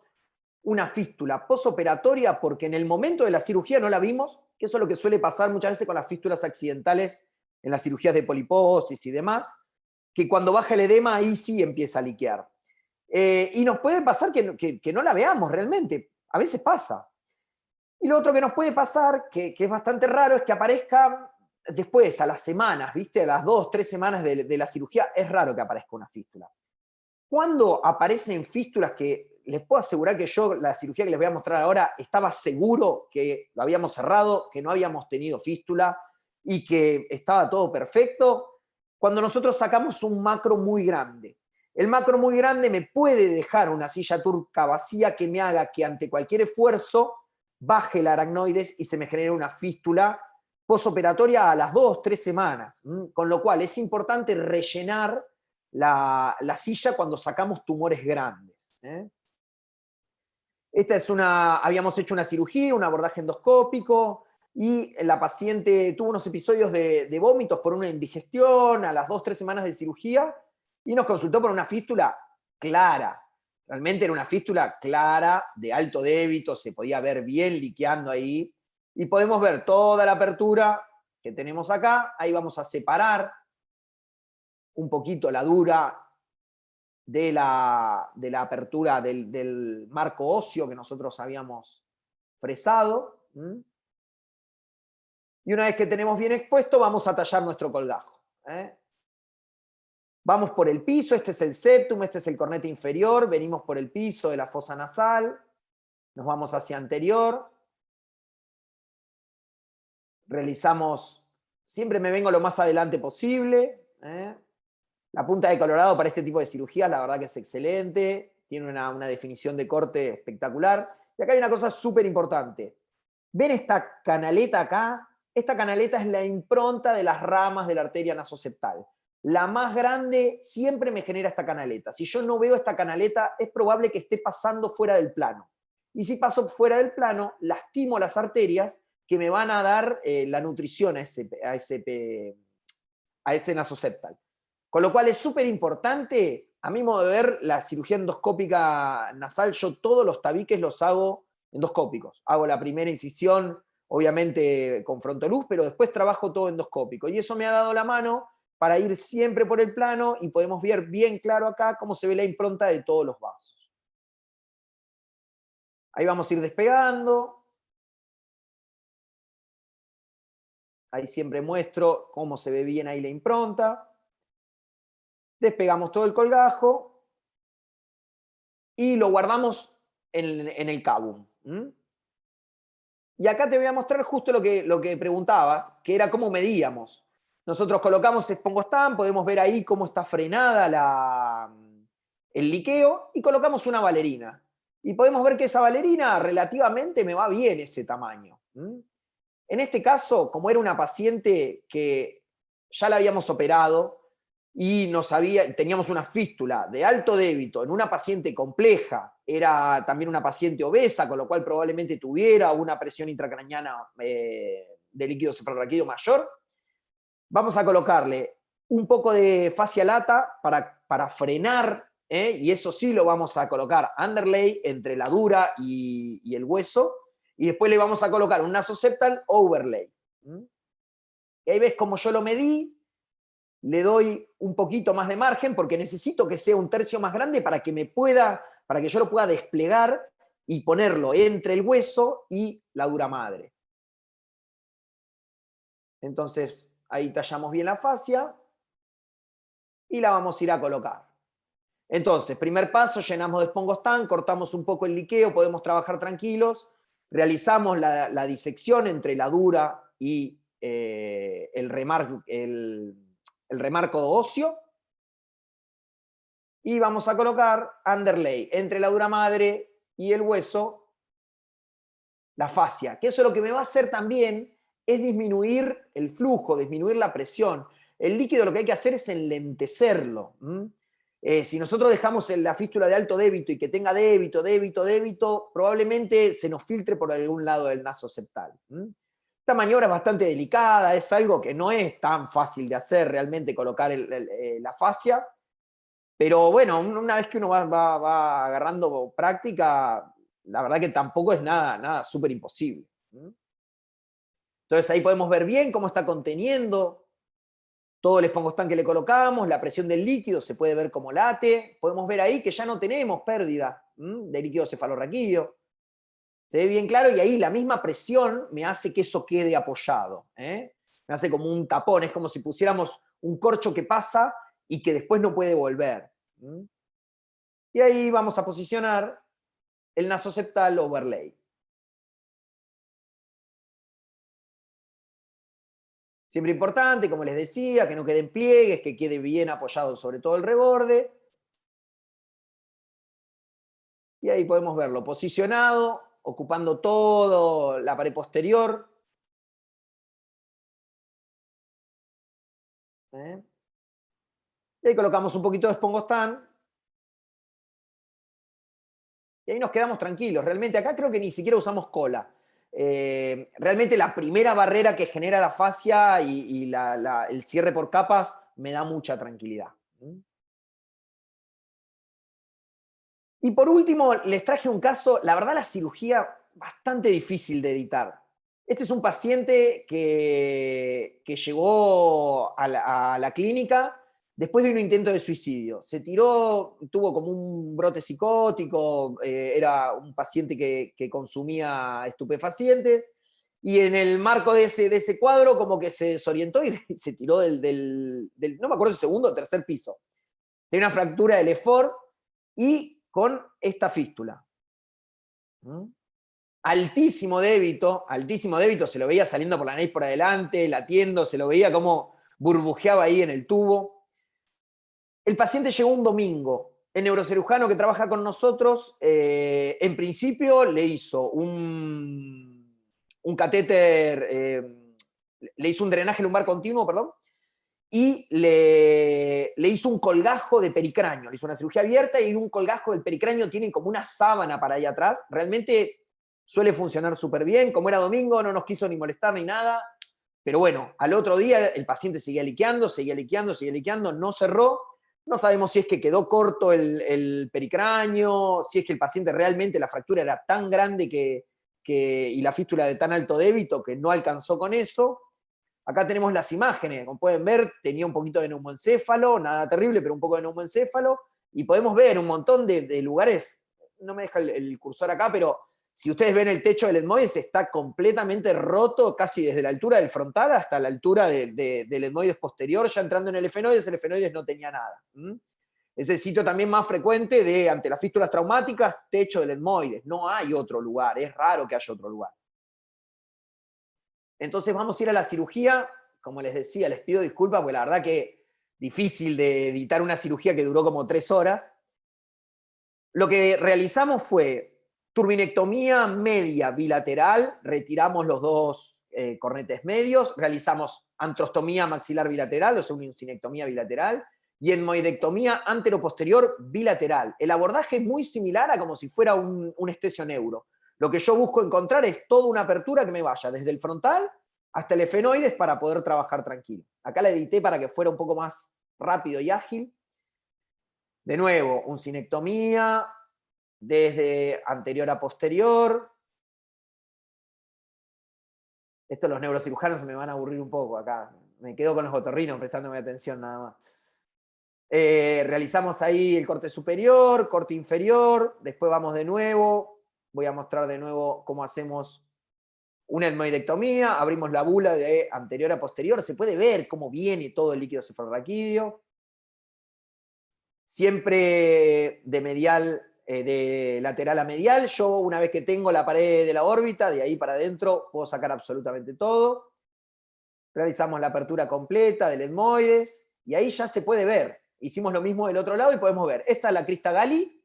una fístula posoperatoria porque en el momento de la cirugía no la vimos, que eso es lo que suele pasar muchas veces con las fístulas accidentales en las cirugías de poliposis y demás, que cuando baja el edema ahí sí empieza a liquear. Y nos puede pasar que no la veamos realmente, a veces pasa. Y lo otro que nos puede pasar, que es bastante raro, es que aparezca después, a las semanas, ¿viste? A las 2, 3 semanas de la cirugía, es raro que aparezca una fístula. Cuando aparecen fístulas que les puedo asegurar que yo, la cirugía que les voy a mostrar ahora, estaba seguro que lo habíamos cerrado, que no habíamos tenido fístula y que estaba todo perfecto, cuando nosotros sacamos un macro muy grande. El macro muy grande me puede dejar una silla turca vacía que me haga que ante cualquier esfuerzo baje el aracnoides y se me genere una fístula posoperatoria a las 2, 3 semanas. Con lo cual es importante rellenar la silla cuando sacamos tumores grandes. Esta es habíamos hecho una cirugía, un abordaje endoscópico, y la paciente tuvo unos episodios de vómitos por una indigestión a las 2, 3 semanas de cirugía, y nos consultó por una fístula clara. Realmente era una fístula clara, de alto débito, se podía ver bien liqueando ahí, y podemos ver toda la apertura que tenemos acá. Ahí vamos a separar un poquito la dura de la apertura del marco óseo que nosotros habíamos fresado. Y una vez que tenemos bien expuesto, vamos a tallar nuestro colgajo. Vamos por el piso, este es el septum, este es el cornete inferior, venimos por el piso de la fosa nasal, nos vamos hacia anterior, realizamos, siempre me vengo lo más adelante posible. La punta de Colorado para este tipo de cirugía, la verdad que es excelente, tiene una definición de corte espectacular. Y acá hay una cosa súper importante. ¿Ven esta canaleta acá? Esta canaleta es la impronta de las ramas de la arteria nasoseptal. La más grande siempre me genera esta canaleta. Si yo no veo esta canaleta, es probable que esté pasando fuera del plano. Y si paso fuera del plano, lastimo las arterias que me van a dar la nutrición a ese nasoseptal. Con lo cual es súper importante, a mi modo de ver, la cirugía endoscópica nasal, yo todos los tabiques los hago endoscópicos. Hago la primera incisión, obviamente con frontoluz, pero después trabajo todo endoscópico. Y eso me ha dado la mano para ir siempre por el plano y podemos ver bien claro acá cómo se ve la impronta de todos los vasos. Ahí vamos a ir despegando. Ahí siempre muestro cómo se ve bien ahí la impronta. Despegamos todo el colgajo y lo guardamos en el cabum. Y acá te voy a mostrar justo lo que preguntabas, que era cómo medíamos. Nosotros colocamos Spongostan, podemos ver ahí cómo está frenada el liqueo, y colocamos una valerina. Y podemos ver que esa valerina relativamente me va bien ese tamaño. En este caso, como era una paciente que ya la habíamos operado y teníamos una fístula de alto débito en una paciente compleja, era también una paciente obesa, con lo cual probablemente tuviera una presión intracraneana de líquido cefalorraquídeo mayor, vamos a colocarle un poco de fascia lata para frenar, y eso sí lo vamos a colocar underlay entre la dura y el hueso, y después le vamos a colocar un nasoseptal overlay. Y ahí ves como yo lo medí, le doy un poquito más de margen porque necesito que sea un tercio más grande para que yo lo pueda desplegar y ponerlo entre el hueso y la dura madre. Entonces, ahí tallamos bien la fascia y la vamos a ir a colocar. Entonces, primer paso, llenamos de Spongostan, cortamos un poco el liqueo, podemos trabajar tranquilos, realizamos la disección entre la dura y el remarco óseo, y vamos a colocar underlay entre la dura madre y el hueso, la fascia, que eso lo que me va a hacer también es disminuir el flujo, disminuir la presión. El líquido lo que hay que hacer es enlentecerlo. Si nosotros dejamos la fístula de alto débito y que tenga débito, probablemente se nos filtre por algún lado del naso septal. Esta maniobra es bastante delicada, es algo que no es tan fácil de hacer realmente, colocar la fascia, pero bueno, una vez que uno va agarrando práctica, la verdad que tampoco es nada súper imposible. Entonces ahí podemos ver bien cómo está conteniendo todo el Spongostan que le colocamos, la presión del líquido, se puede ver cómo late. Podemos ver ahí que ya no tenemos pérdida de líquido cefalorraquídeo. Se ve bien claro, y ahí la misma presión me hace que eso quede apoyado. Me hace como un tapón, es como si pusiéramos un corcho que pasa y que después no puede volver. Y ahí vamos a posicionar el nasoseptal overlay. Siempre importante, como les decía, que no queden pliegues, que quede bien apoyado sobre todo el reborde. Y ahí podemos verlo posicionado, ocupando toda la pared posterior. Y ahí colocamos un poquito de Spongostan. Y ahí nos quedamos tranquilos. Realmente acá creo que ni siquiera usamos cola. Realmente la primera barrera que genera la fascia y el cierre por capas me da mucha tranquilidad. Y por último, les traje un caso, la verdad la cirugía bastante difícil de editar. Este es un paciente que llegó a la clínica después de un intento de suicidio. Se tiró, tuvo como un brote psicótico, era un paciente que consumía estupefacientes, y en el marco de ese cuadro como que se desorientó y se tiró no me acuerdo, segundo o tercer piso. Tiene una fractura del effort y con esta fístula. Altísimo débito, se lo veía saliendo por la nariz por adelante, latiendo, se lo veía como burbujeaba ahí en el tubo. El paciente llegó un domingo. El neurocirujano que trabaja con nosotros, en principio le hizo un catéter, le hizo un drenaje lumbar continuo, perdón, y le hizo un colgajo de pericráneo. Le hizo una cirugía abierta y un colgajo del pericráneo, tienen como una sábana para ahí atrás. Realmente suele funcionar súper bien. Como era domingo, no nos quiso ni molestar ni nada. Pero bueno, al otro día el paciente seguía liqueando, no cerró. No sabemos si es que quedó corto el pericráneo, si es que el paciente realmente la fractura era tan grande y la fístula de tan alto débito que no alcanzó con eso. Acá tenemos las imágenes, como pueden ver, tenía un poquito de neumoencéfalo, nada terrible, pero un poco de neumoencéfalo, y podemos ver un montón de lugares, no me deja el cursor acá, pero si ustedes ven el techo del etmoides está completamente roto, casi desde la altura del frontal hasta la altura del etmoides posterior, ya entrando en el efenoides no tenía nada. Es el sitio también más frecuente ante las fístulas traumáticas, techo del etmoides, no hay otro lugar, es raro que haya otro lugar. Entonces vamos a ir a la cirugía, como les decía, les pido disculpas, porque la verdad que difícil de editar una cirugía que duró como 3 horas. Lo que realizamos fue turbinectomía media bilateral, retiramos los 2 cornetes medios, realizamos antrostomía maxilar bilateral, o sea, una uncinectomía bilateral, y etmoidectomía anteroposterior bilateral. El abordaje es muy similar a como si fuera un estesioneuro. Lo que yo busco encontrar es toda una apertura que me vaya desde el frontal hasta el efenoides para poder trabajar tranquilo. Acá la edité para que fuera un poco más rápido y ágil. De nuevo, uncinectomía desde anterior a posterior. Esto los neurocirujanos se me van a aburrir un poco acá. Me quedo con los otorrinos prestándome atención nada más. Realizamos ahí el corte superior, corte inferior, después vamos de nuevo. Voy a mostrar de nuevo cómo hacemos una etmoidectomía, abrimos la bula de anterior a posterior, se puede ver cómo viene todo el líquido cefalorraquídeo. Siempre de lateral a medial. Yo, una vez que tengo la pared de la órbita, de ahí para adentro, puedo sacar absolutamente todo. Realizamos la apertura completa del etmoides, y ahí ya se puede ver. Hicimos lo mismo del otro lado y podemos ver. Esta es la crista Galli,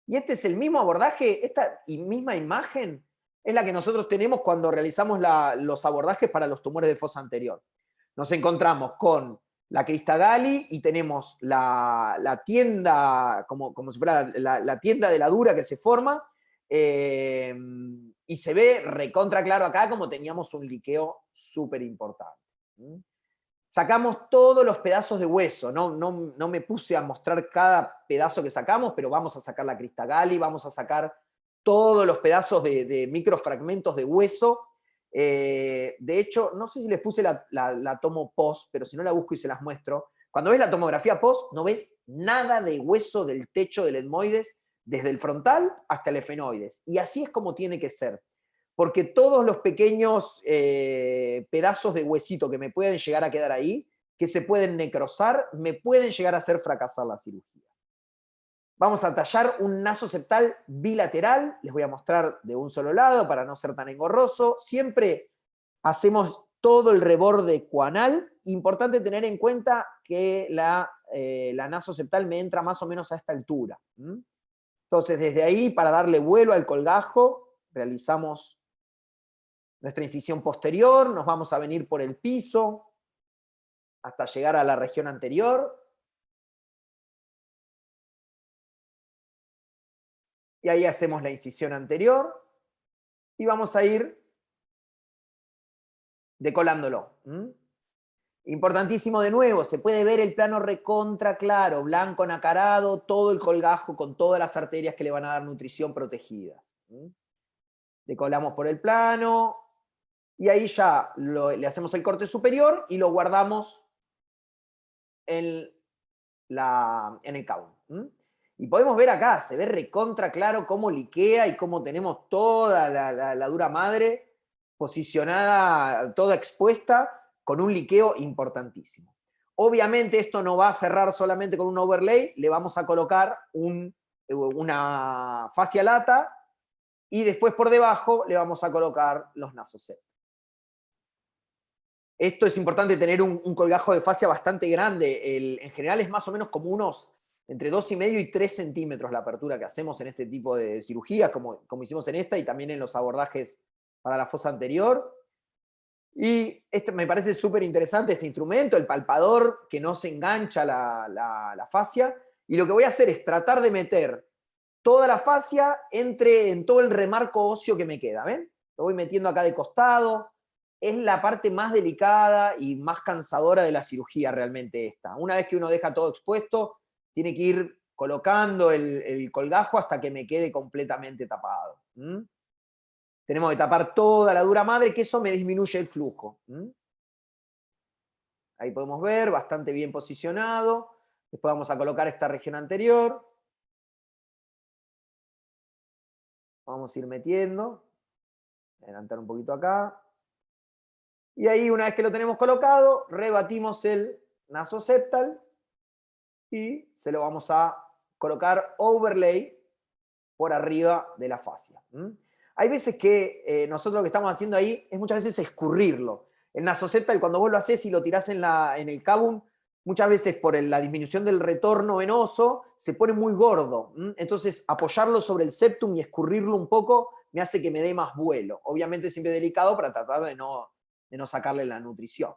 y este es el mismo abordaje, esta misma imagen es la que nosotros tenemos cuando realizamos los abordajes para los tumores de fosa anterior. Nos encontramos con la crista Galli y tenemos la tienda, como si fuera la tienda de la dura que se forma, y se ve recontra claro acá como teníamos un liqueo súper importante. Sacamos todos los pedazos de hueso, no me puse a mostrar cada pedazo que sacamos, pero vamos a sacar la crista Galli, vamos a sacar todos los pedazos de microfragmentos de hueso. De hecho, no sé si les puse la tomo post, pero si no la busco y se las muestro. Cuando ves la tomografía post, no ves nada de hueso del techo del etmoides, desde el frontal hasta el efenoides. Y así es como tiene que ser. Porque todos los pequeños pedazos de huesito que me pueden llegar a quedar ahí, que se pueden necrosar, me pueden llegar a hacer fracasar la cirugía. Vamos a tallar un naso septal bilateral, les voy a mostrar de un solo lado para no ser tan engorroso. Siempre hacemos todo el reborde cuanal. Importante tener en cuenta que la naso septal me entra más o menos a esta altura. Entonces, desde ahí, para darle vuelo al colgajo, realizamos nuestra incisión posterior, nos vamos a venir por el piso hasta llegar a la región anterior. Y ahí hacemos la incisión anterior y vamos a ir decolándolo. Importantísimo de nuevo, se puede ver el plano recontra claro, blanco nacarado, todo el colgajo con todas las arterias que le van a dar nutrición protegida. Decolamos por el plano y ahí ya le hacemos el corte superior y lo guardamos en el cabo. Y podemos ver acá, se ve recontra claro cómo liquea y cómo tenemos toda la dura madre posicionada, toda expuesta, con un liqueo importantísimo. Obviamente esto no va a cerrar solamente con un overlay, le vamos a colocar una fascia lata y después por debajo le vamos a colocar los nasoseptos. Esto es importante tener un colgajo de fascia bastante grande. En general es más o menos como entre 2,5 y 3 centímetros la apertura que hacemos en este tipo de cirugías, como hicimos en esta y también en los abordajes para la fosa anterior. Y me parece súper interesante este instrumento, el palpador que no se engancha la fascia. Y lo que voy a hacer es tratar de meter toda la fascia en todo el remarco óseo que me queda. ¿Ven? Lo voy metiendo acá de costado. Es la parte más delicada y más cansadora de la cirugía realmente esta. Una vez que uno deja todo expuesto, tiene que ir colocando el colgajo hasta que me quede completamente tapado. Tenemos que tapar toda la dura madre, que eso me disminuye el flujo. Ahí podemos ver, bastante bien posicionado. Después vamos a colocar esta región anterior. Vamos a ir metiendo. Adelantar un poquito acá. Y ahí, una vez que lo tenemos colocado, rebatimos el nasoseptal y se lo vamos a colocar overlay por arriba de la fascia. Hay veces que nosotros lo que estamos haciendo ahí es muchas veces escurrirlo. El nasoseptal, cuando vos lo haces y lo tirás en el cabum, muchas veces por la disminución del retorno venoso, se pone muy gordo. Entonces, apoyarlo sobre el septum y escurrirlo un poco me hace que me dé más vuelo. Obviamente siempre delicado para tratar de no sacarle la nutrición.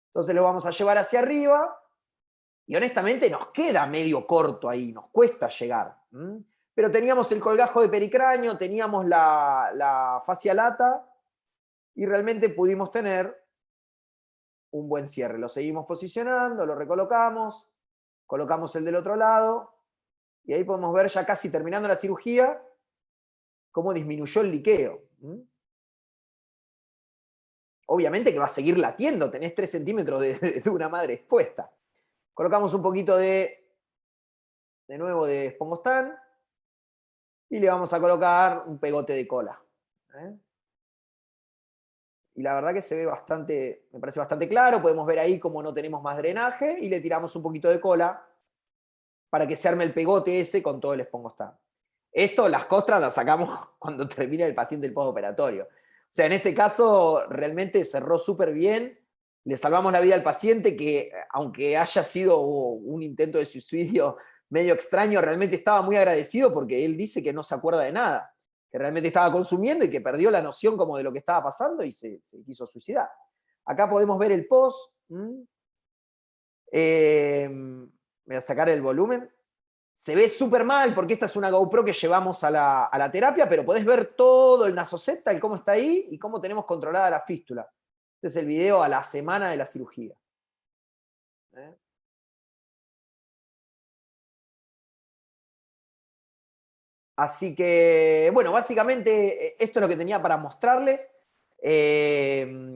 Entonces lo vamos a llevar hacia arriba y honestamente nos queda medio corto ahí, nos cuesta llegar. Pero teníamos el colgajo de pericráneo, teníamos la fascia lata y realmente pudimos tener un buen cierre. Lo seguimos posicionando, lo recolocamos, colocamos el del otro lado y ahí podemos ver ya casi terminando la cirugía cómo disminuyó el liqueo. Obviamente que va a seguir latiendo, tenés 3 centímetros de una madre expuesta. Colocamos un poquito de nuevo de Spongostan y le vamos a colocar un pegote de cola. Y la verdad que se ve bastante, me parece bastante claro, podemos ver ahí cómo no tenemos más drenaje y le tiramos un poquito de cola para que se arme el pegote ese con todo el Spongostan. Esto, las costras las sacamos cuando termina el paciente el postoperatorio. O sea, en este caso realmente cerró súper bien, le salvamos la vida al paciente que, aunque haya sido un intento de suicidio medio extraño, realmente estaba muy agradecido porque él dice que no se acuerda de nada, que realmente estaba consumiendo y que perdió la noción como de lo que estaba pasando y se quiso suicidar. Acá podemos ver el post. Voy a sacar el volumen. Se ve súper mal porque esta es una GoPro que llevamos a la terapia, pero podés ver todo el nasoseptal, cómo está ahí y cómo tenemos controlada la fístula. Este es el video a la semana de la cirugía. Así que, bueno, básicamente esto es lo que tenía para mostrarles.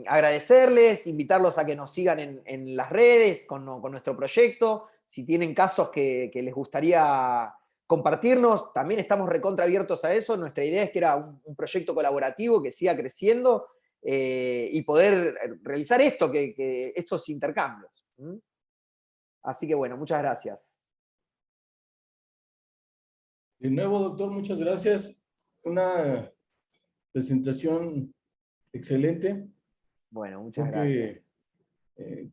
Agradecerles, invitarlos a que nos sigan en las redes con nuestro proyecto. Si tienen casos que les gustaría compartirnos, también estamos recontra abiertos a eso. Nuestra idea es que era un proyecto colaborativo que siga creciendo y poder realizar estos intercambios. Así que bueno, muchas gracias. De nuevo, doctor, muchas gracias. Una presentación excelente. Bueno, muchas Creo que gracias.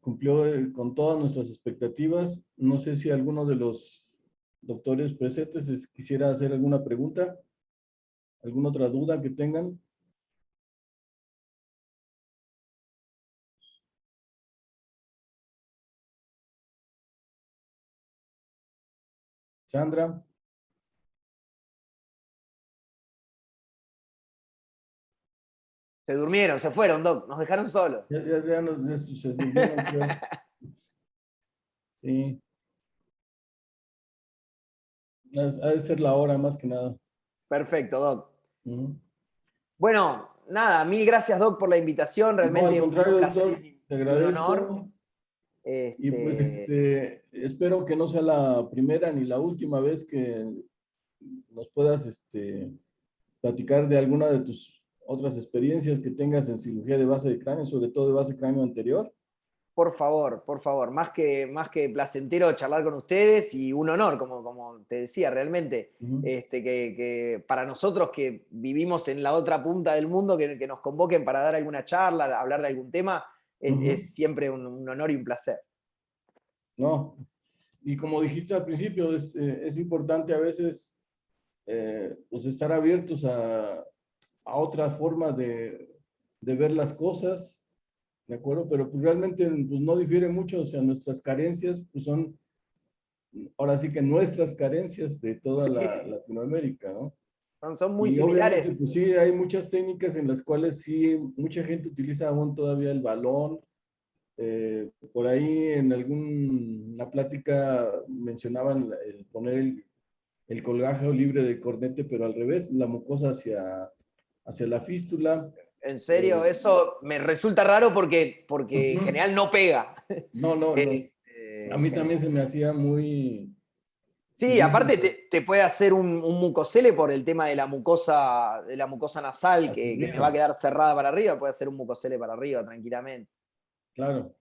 cumplió con todas nuestras expectativas. No sé si alguno de los doctores presentes quisiera hacer alguna pregunta, alguna otra duda que tengan. Sandra. Se durmieron, se fueron, Doc, nos dejaron solos. Ya se durmieron, creo. Sí. Ha de ser la hora más que nada. Perfecto, Doc. Bueno, nada, mil gracias, Doc, por la invitación. Realmente No, al contrario, un placer doctor, te y un honor. agradezco. Y pues espero que no sea la primera ni la última vez que nos puedas platicar de alguna de tus otras experiencias que tengas en cirugía de base de cráneo, sobre todo de base de cráneo anterior. Por favor, más que placentero charlar con ustedes y un honor, como te decía, realmente, que para nosotros que vivimos en la otra punta del mundo, que nos convoquen para dar alguna charla, hablar de algún tema, es siempre un honor y un placer. No, y como dijiste al principio, es importante a veces pues estar abiertos a otra forma de ver las cosas, ¿de acuerdo? Pero pues realmente pues no difiere mucho, o sea, nuestras carencias pues son, ahora sí que nuestras carencias de toda Latinoamérica, ¿no? Son muy y similares. obviamente, pues sí, hay muchas técnicas en las cuales sí, mucha gente utiliza aún todavía el balón. Por ahí en alguna plática mencionaban el poner el colgajo libre de cornete, pero al revés, la mucosa hacia la fístula. En serio, eso me resulta raro porque en general no pega. No, no, no. A mí también se me hacía muy... Sí, aparte te puede hacer un mucosele por el tema de la mucosa nasal, que me va a quedar cerrada para arriba, puede hacer un mucosele para arriba tranquilamente. Claro.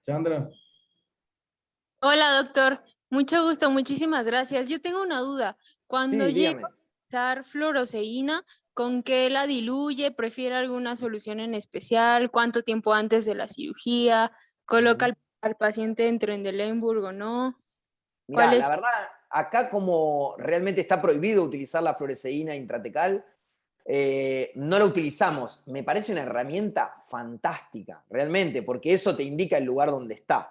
Sandra. Hola, doctor. Mucho gusto, muchísimas gracias. Yo tengo una duda. Cuando Sí, llego dígame. a usar fluoroceína, ¿con qué la diluye? ¿Prefiere alguna solución en especial? ¿Cuánto tiempo antes de la cirugía? ¿Coloca al paciente en Trendelenburg o no? ¿Cuál Mirá, la es? verdad, acá como realmente está prohibido utilizar la fluoresceína intratecal, no la utilizamos. Me parece una herramienta fantástica, realmente, porque eso te indica el lugar donde está.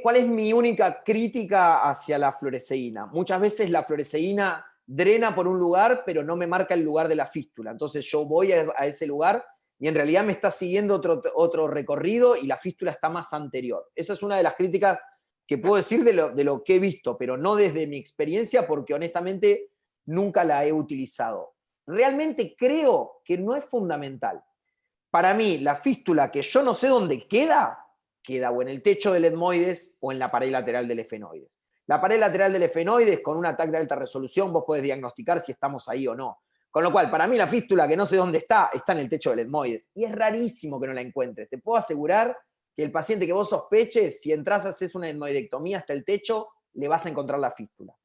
¿Cuál es mi única crítica hacia la fluoresceína? Muchas veces la fluoresceína drena por un lugar, pero no me marca el lugar de la fístula. Entonces yo voy a ese lugar y en realidad me está siguiendo otro recorrido y la fístula está más anterior. Esa es una de las críticas que puedo decir de lo que he visto, pero no desde mi experiencia, porque honestamente nunca la he utilizado. Realmente creo que no es fundamental. Para mí, la fístula que yo no sé dónde queda o en el techo del etmoides o en la pared lateral del efenoides. La pared lateral del efenoides, con un ataque de alta resolución, vos podés diagnosticar si estamos ahí o no. Con lo cual, para mí la fístula que no sé dónde está en el techo del etmoides. Y es rarísimo que no la encuentres. Te puedo asegurar que el paciente que vos sospeches, si entras a hacer una etmoidectomía hasta el techo, le vas a encontrar la fístula.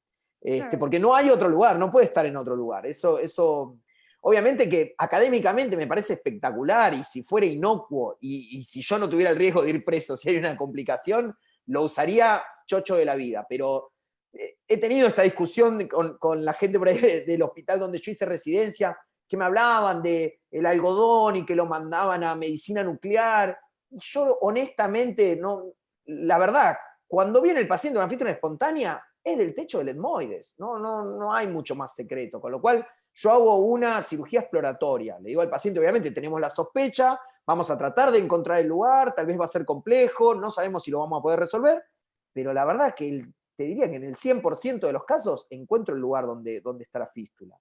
Porque no hay otro lugar, no puede estar en otro lugar. Eso obviamente que académicamente me parece espectacular y si fuera inocuo y si yo no tuviera el riesgo de ir preso si hay una complicación, lo usaría chocho de la vida. Pero he tenido esta discusión con la gente por ahí del hospital donde yo hice residencia, que me hablaban del algodón y que lo mandaban a medicina nuclear. Yo honestamente, no, la verdad, cuando viene el paciente con una fístula espontánea, es del techo del etmoides. No hay mucho más secreto. Con lo cual, yo hago una cirugía exploratoria. Le digo al paciente, obviamente tenemos la sospecha, vamos a tratar de encontrar el lugar, tal vez va a ser complejo, no sabemos si lo vamos a poder resolver, pero la verdad es que te diría que en el 100% de los casos encuentro el lugar donde está la fístula.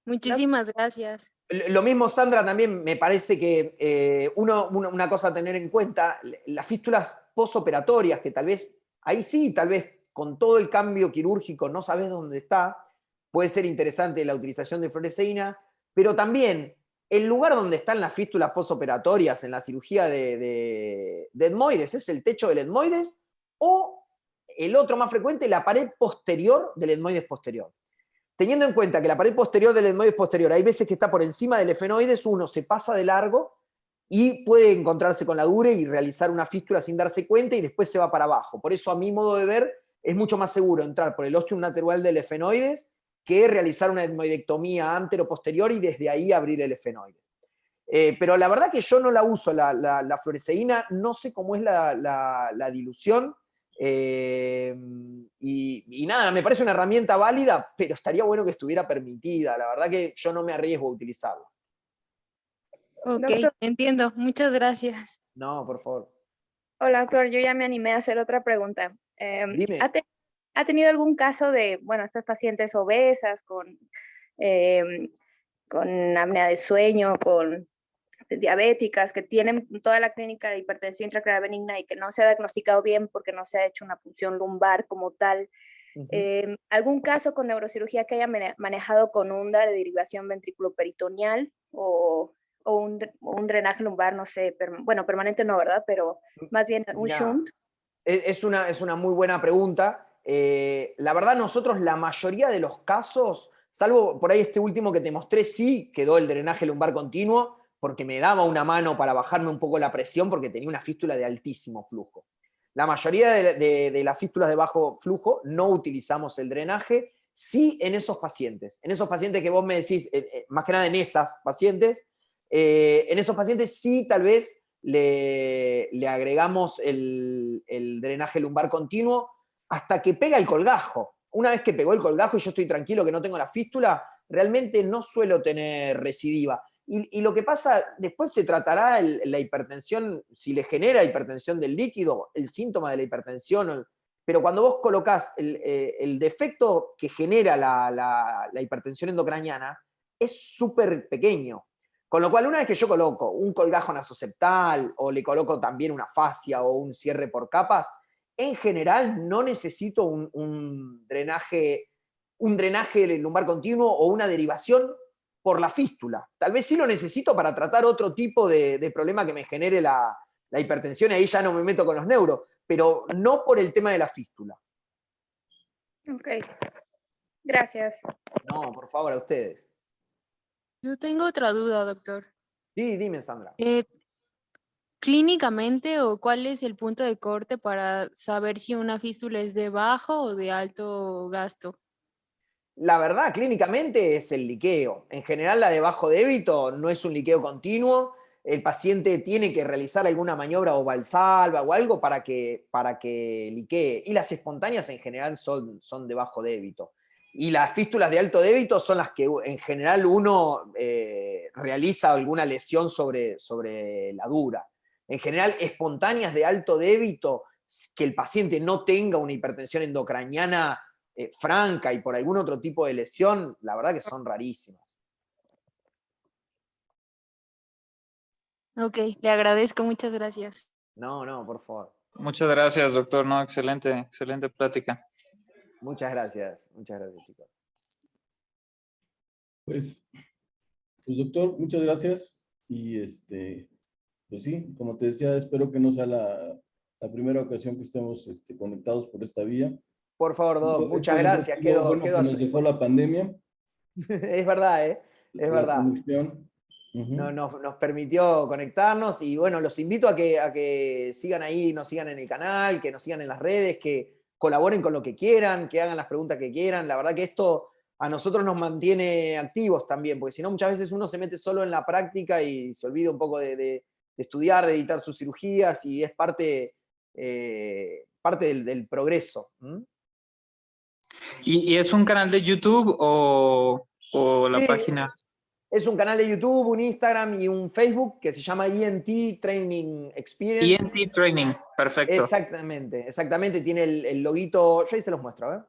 Muchísimas gracias. Lo mismo, Sandra, también me parece que una cosa a tener en cuenta, las fístulas posoperatorias, que tal vez, ahí sí, tal vez con todo el cambio quirúrgico no sabes dónde está, puede ser interesante la utilización de fluoresceína, pero también el lugar donde están las fístulas posoperatorias en la cirugía de etmoides es el techo del etmoides o el otro más frecuente, la pared posterior del etmoides posterior. Teniendo en cuenta que la pared posterior del etmoides posterior hay veces que está por encima del efenoides, uno se pasa de largo y puede encontrarse con la dure y realizar una fístula sin darse cuenta y después se va para abajo. Por eso, a mi modo de ver, es mucho más seguro entrar por el ostium natural del efenoides que realizar una etmoidectomía antero-posterior y desde ahí abrir el efenoides. Pero la verdad que yo no la uso, la fluoresceína, no sé cómo es la dilución. Y nada, me parece una herramienta válida, pero estaría bueno que estuviera permitida. La verdad que yo no me arriesgo a utilizarla. Ok, Doctor. entiendo. Muchas gracias. No, por favor. Hola, doctor. Yo ya me animé a hacer otra pregunta. Dime. ¿Ha tenido algún caso de, bueno, estas pacientes obesas con apnea de sueño, con diabéticas, que tienen toda la clínica de hipertensión intracranial benigna y que no se ha diagnosticado bien porque no se ha hecho una punción lumbar como tal? ¿Algún caso con neurocirugía que haya manejado con onda de derivación ventriculoperitoneal o un drenaje lumbar, no sé, bueno, permanente no, ¿verdad? Pero más bien un Mirá, shunt. es una muy buena pregunta. La verdad, nosotros la mayoría de los casos, salvo por ahí este último que te mostré, sí quedó el drenaje lumbar continuo, porque me daba una mano para bajarme un poco la presión, porque tenía una fístula de altísimo flujo. La mayoría de las fístulas de bajo flujo no utilizamos el drenaje, sí en esos pacientes. En esos pacientes que vos me decís, más que nada en esas pacientes, en esos pacientes sí tal vez le agregamos el drenaje lumbar continuo hasta que pega el colgajo. Una vez que pegó el colgajo y yo estoy tranquilo que no tengo la fístula, realmente no suelo tener recidiva. Y lo que pasa, después se tratará la hipertensión, si le genera hipertensión del líquido, el síntoma de la hipertensión. Pero cuando vos colocás el defecto que genera la hipertensión endocraniana, es súper pequeño. Con lo cual, una vez que yo coloco un colgajo nasoceptal o le coloco también una fascia o un cierre por capas, en general no necesito un drenaje lumbar continuo o una derivación por la fístula. Tal vez sí lo necesito para tratar otro tipo de problema que me genere la hipertensión, y ahí ya no me meto con los neuros, pero no por el tema de la fístula. Ok, gracias. No, por favor, a ustedes. Yo tengo otra duda, doctor. Sí, dime, Sandra. Clínicamente, ¿o cuál es el punto de corte para saber si una fístula es de bajo o de alto gasto? La verdad, clínicamente es el liqueo. En general, la de bajo débito no es un liqueo continuo. El paciente tiene que realizar alguna maniobra o valsalva o algo para que liquee. Y las espontáneas en general son de bajo débito. Y las fístulas de alto débito son las que en general uno realiza alguna lesión sobre la dura. En general, espontáneas de alto débito, que el paciente no tenga una hipertensión endocraniana franca y por algún otro tipo de lesión, la verdad que son rarísimas. Ok, le agradezco, muchas gracias. No, por favor. Muchas gracias, doctor. No, excelente plática. Muchas gracias, chicos. Pues doctor, muchas gracias. Y pues sí, como te decía, espero que no sea la primera ocasión que estemos conectados por esta vía. Por favor, Doc, muchas Esto gracias. fue lo Quedo bueno que a su nos dejó la pandemia. Es verdad, ¿eh? Es La verdad. conexión. Nos permitió conectarnos y bueno, los invito a que sigan ahí, nos sigan en el canal, que nos sigan en las redes, que colaboren con lo que quieran, que hagan las preguntas que quieran. La verdad que esto a nosotros nos mantiene activos también, porque si no muchas veces uno se mete solo en la práctica y se olvida un poco de estudiar, de editar sus cirugías y es parte del progreso. ¿Y es un canal de YouTube o la Sí. página? Es un canal de YouTube, un Instagram y un Facebook que se llama ENT Training Experience. ENT Training, perfecto. Exactamente. Tiene el loguito. Yo ahí se los muestro, a ver.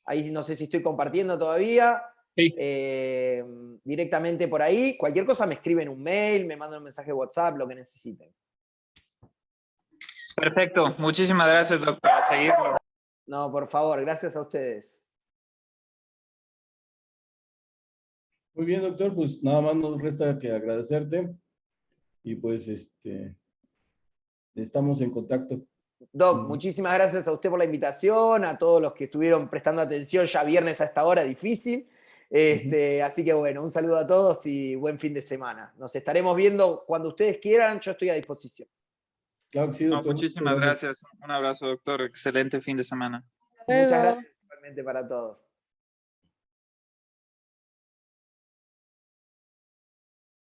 Ahí no sé si estoy compartiendo todavía. Sí. Directamente por ahí. Cualquier cosa me escriben un mail, me mandan un mensaje de WhatsApp, lo que necesiten. Perfecto. Muchísimas gracias, doctor. A seguirlo. No, por favor, gracias a ustedes. Muy bien, doctor, pues nada más nos resta que agradecerte y pues estamos en contacto. Doc, muchísimas gracias a usted por la invitación, a todos los que estuvieron prestando atención ya viernes a esta hora difícil. Así que bueno, un saludo a todos y buen fin de semana. Nos estaremos viendo cuando ustedes quieran, yo estoy a disposición. Claro que sí, doctor. Muchísimas gracias. Un abrazo, doctor. Excelente fin de semana. Muchas gracias igualmente para todos.